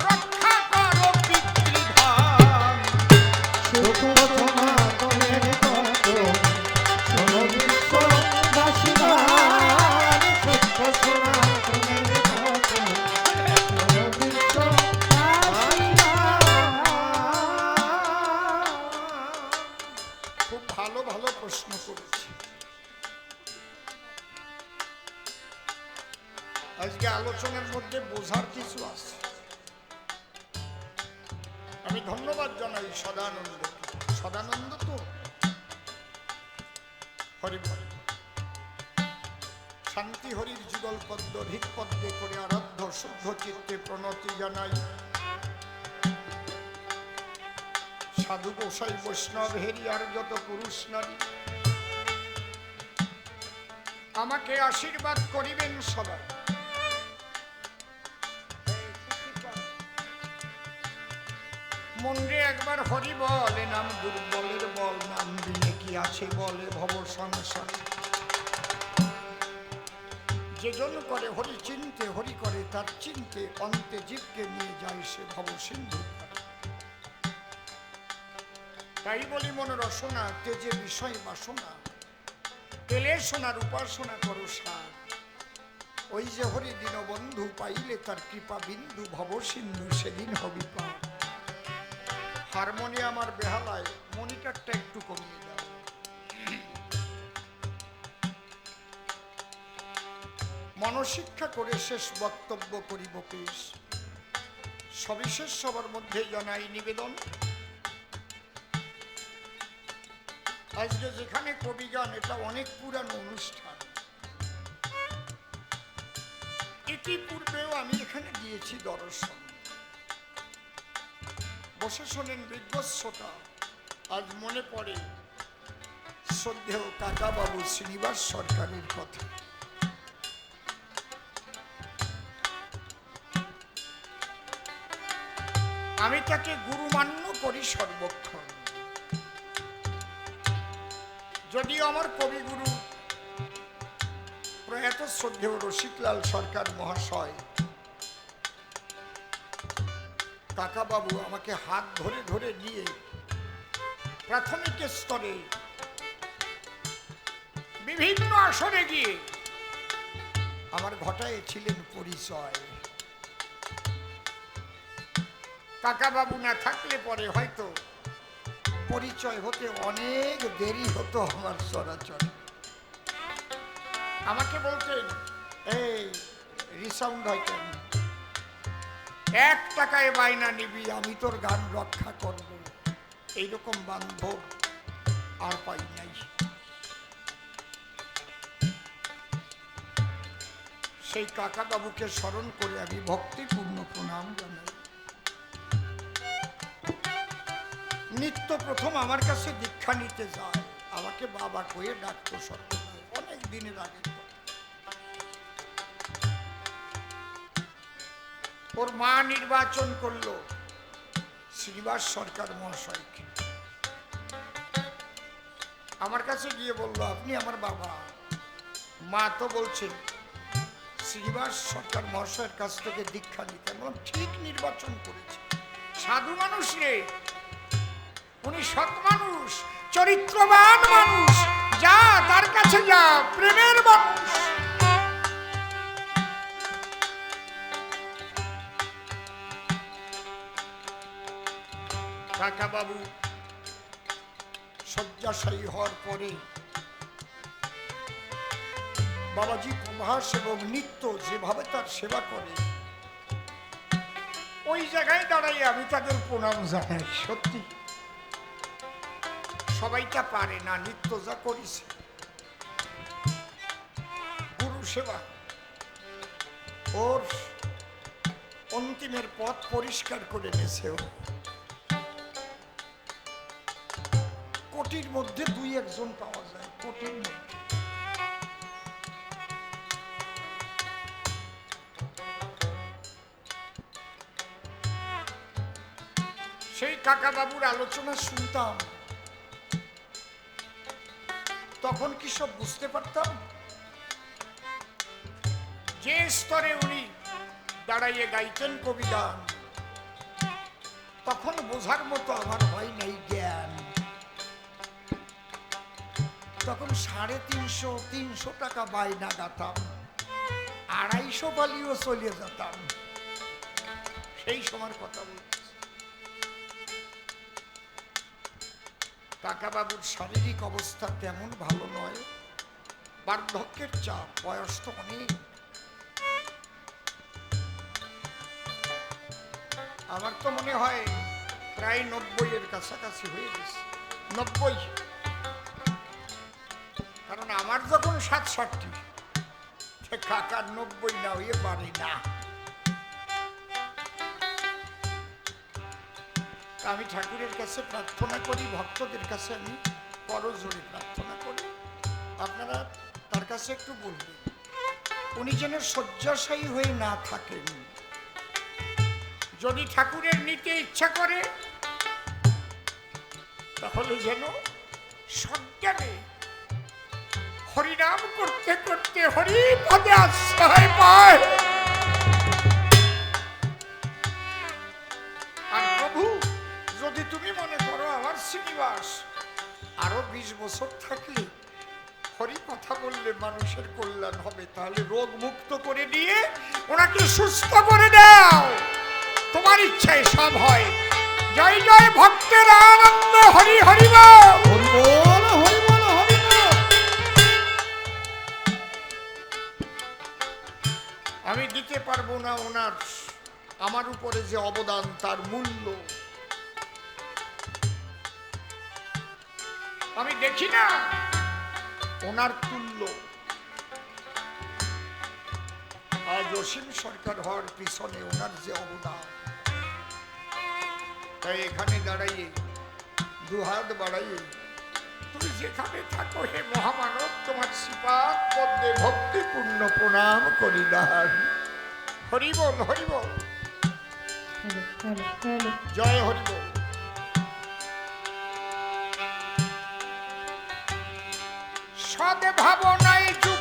রক্ষা করো পিতৃধাম। খুব ভালো ভালো প্রশ্ন করেছি। আজকে আলোচনার মধ্যে বোঝার কিছু আছে। আমি ধন্যবাদ জানাই সদানন্দ। সদানন্দ তো হরি বল। শান্তি হরির যুগল পদ্ম হৃদ পদ্মে করে আরাধ্য শুদ্ধ চিত্তে প্রণতি জানাই। সাধু গোসাই বৈষ্ণব হেরিয়ার যত পুরুষ নারী, আমাকে আশীর্বাদ করিবেন সবাই। মন্দিরে একবার হরি বলে, নাম দুর্বলের বল, নাম দিলে কি আছে বলে ভব সংসার। যেজন করে হরি চিনতে, হরি করে তার চিনতে, অন্তে জীবকে নিয়ে যায় সে ভব সিন্ধু। তাই বলি মন রসনা, তেজে বিষয় বাসনা, তেলে সোনার উপাসনা করো সার। ওই যে হরি দিন বন্ধু পাইলে তার কৃপা বিন্দু ভব সিন্ধু সেদিন হবি পা। হারমোনিয়াম আর বেহালায় মনিটরটা একটু কমিয়ে দাও। মনশিক্ষা করে শেষ বক্তব্য করিব পেশ। সবিশেষ সবার মধ্যে জানাই নিবেদন, আজকে যেখানে কবিগান, এটা অনেক পুরানো অনুষ্ঠান। ইতিপূর্বেও আমি এখানে দিয়েছি দর্শন। বসে শোনেন বিজ্ঞ শ্রোতা। আজ মনে পড়ে শ্রদ্ধেয় কাকা বাবু শ্রীনিবাস সরকারের কথা। আমি তাকে গুরুমান্য করি সর্বক্ষণ। যদিও আমার কবিগুরু প্রয়াত শ্রদ্ধেয় রসিকলাল সরকার মহাশয় কাকা বাবু আমাকে হাত ধরে ধরে নিয়ে প্রাথমিক স্তরে বিভিন্ন আসরে গিয়ে আমার ঘটাইছিলেন পরিচয়। কাকা বাবু না থাকলে পরে হয়তো পরিচয় হতে অনেক দেরি হতো আমার চরাচর। আমাকে বলতেন, এই রিসাউন্ড হয় কেন, 1 টাকায় বায়না নিবি, আমি তোর গান রক্ষা করব। এইরকম বান্ধব আর পাই নাই। সেই কাকা বাবুকে স্মরণ করে আমি ভক্তিপূর্ণ প্রণাম জানাই। নিত্য প্রথম আমার কাছে দীক্ষা নিতে যায়, আমাকে বাবা কয়ে ডাকতো সত্য, অনেক দিনের আগে। ওর মা নির্বাচন করলো শ্রীনিবাস সরকার মহাশয়কে। আমার কাছে গিয়ে বললো, আপনি আমার বাবা। মা তো বলছেন শ্রীনিবাস সরকার মহাশয়ের কাছ থেকে দীক্ষা নিতে। বললাম, ঠিক নির্বাচন করেছে, সাধু মানুষ রে, উনি সৎ মানুষ, চরিত্রবান মানুষ, যা তার কাছে যা, প্রেমের মানুষ। কাকা বাবু শয্যাশায়ী হওয়ার পরে বাবাজি প্রভাস এবং নিত্য যেভাবে তার সেবা করে, ওই জায়গায় দাঁড়াই আমি তাদের প্রণাম জানাই। সত্যি সবাইটা পারে না, নিত্য যা করেছে গুরু সেবা, ওর অন্তিমের পথ পরিষ্কার করে নিয়েছে। কোটির মধ্যে 2-1 পাওয়া যায়, কোটির মধ্যে। সেই কাকা বাবুর আলোচনা শুনতাম, তখন কি সব বুঝতে পারতাম? যে স্তরে উনি দাঁড়াইয়ে গাইতেন কবিগান, তখন বোঝার মতো আমার হয় নাই জ্ঞান। তখন 350-300 টাকা বায়না গাতাম, 250 বালিও চলে যেতাম। সেই সময়ের কথা বলছি। কাকা বাবুর শারীরিক অবস্থা তেমন ভালো নয়, বার্ধক্যের চাপ, বয়স তো অনেক। আমার তো মনে হয় প্রায় 90-এর কাছাকাছি হয়ে গেছে, 90। কারণ আমার যখন 67, কাকার 90 না হয়ে পারে না। আমি ঠাকুরের কাছে প্রার্থনা করি, ভক্তদের কাছে আমি করজোড়ে প্রার্থনা করি, আপনারা তার কাছে একটু বলবেন, উনি যেন শয্যাশায়ী হয়ে না থাকেন। যদি ঠাকুরের নিতে ইচ্ছা করে, তাহলে যেন সজ্ঞানে হরিনাম করতে করতে হরি পদে আশ্রয় পায়। আর প্রভু, যদি তুমি মনে করো আমার শ্রীনিবাস আরো 20 বছর থাকলে হরি কথা বললে মানুষের কল্যাণ হবে, তাহলে রোগ মুক্ত করে দিয়ে ওনাকে সুস্থ করে দাও। তোমার ইচ্ছায় সব হয়। জয় জয় ভক্তের আনন্দ, হরি হরি বল। হরি বল, হরি বল, হরি বল। আমি দিতে পারবো না ওনার আমার উপরে যে অবদান, তার মূল্য আমি দেখি না ওনার তুল্য। আজ অসীম সরকার হওয়ার পিছনে ওনার যে অবদান, তাই এখানে দাঁড়াইয়ে দুহাত বাড়াইয়ে তুমি যেখানে থাকো হে মহামানব, তোমার শ্রীপাদ পদ্মে ভক্তিপূর্ণ প্রণাম করি দান। হরি বল, হরি বল, জয় হরি বল। সদ ভাবনায় যুক্ত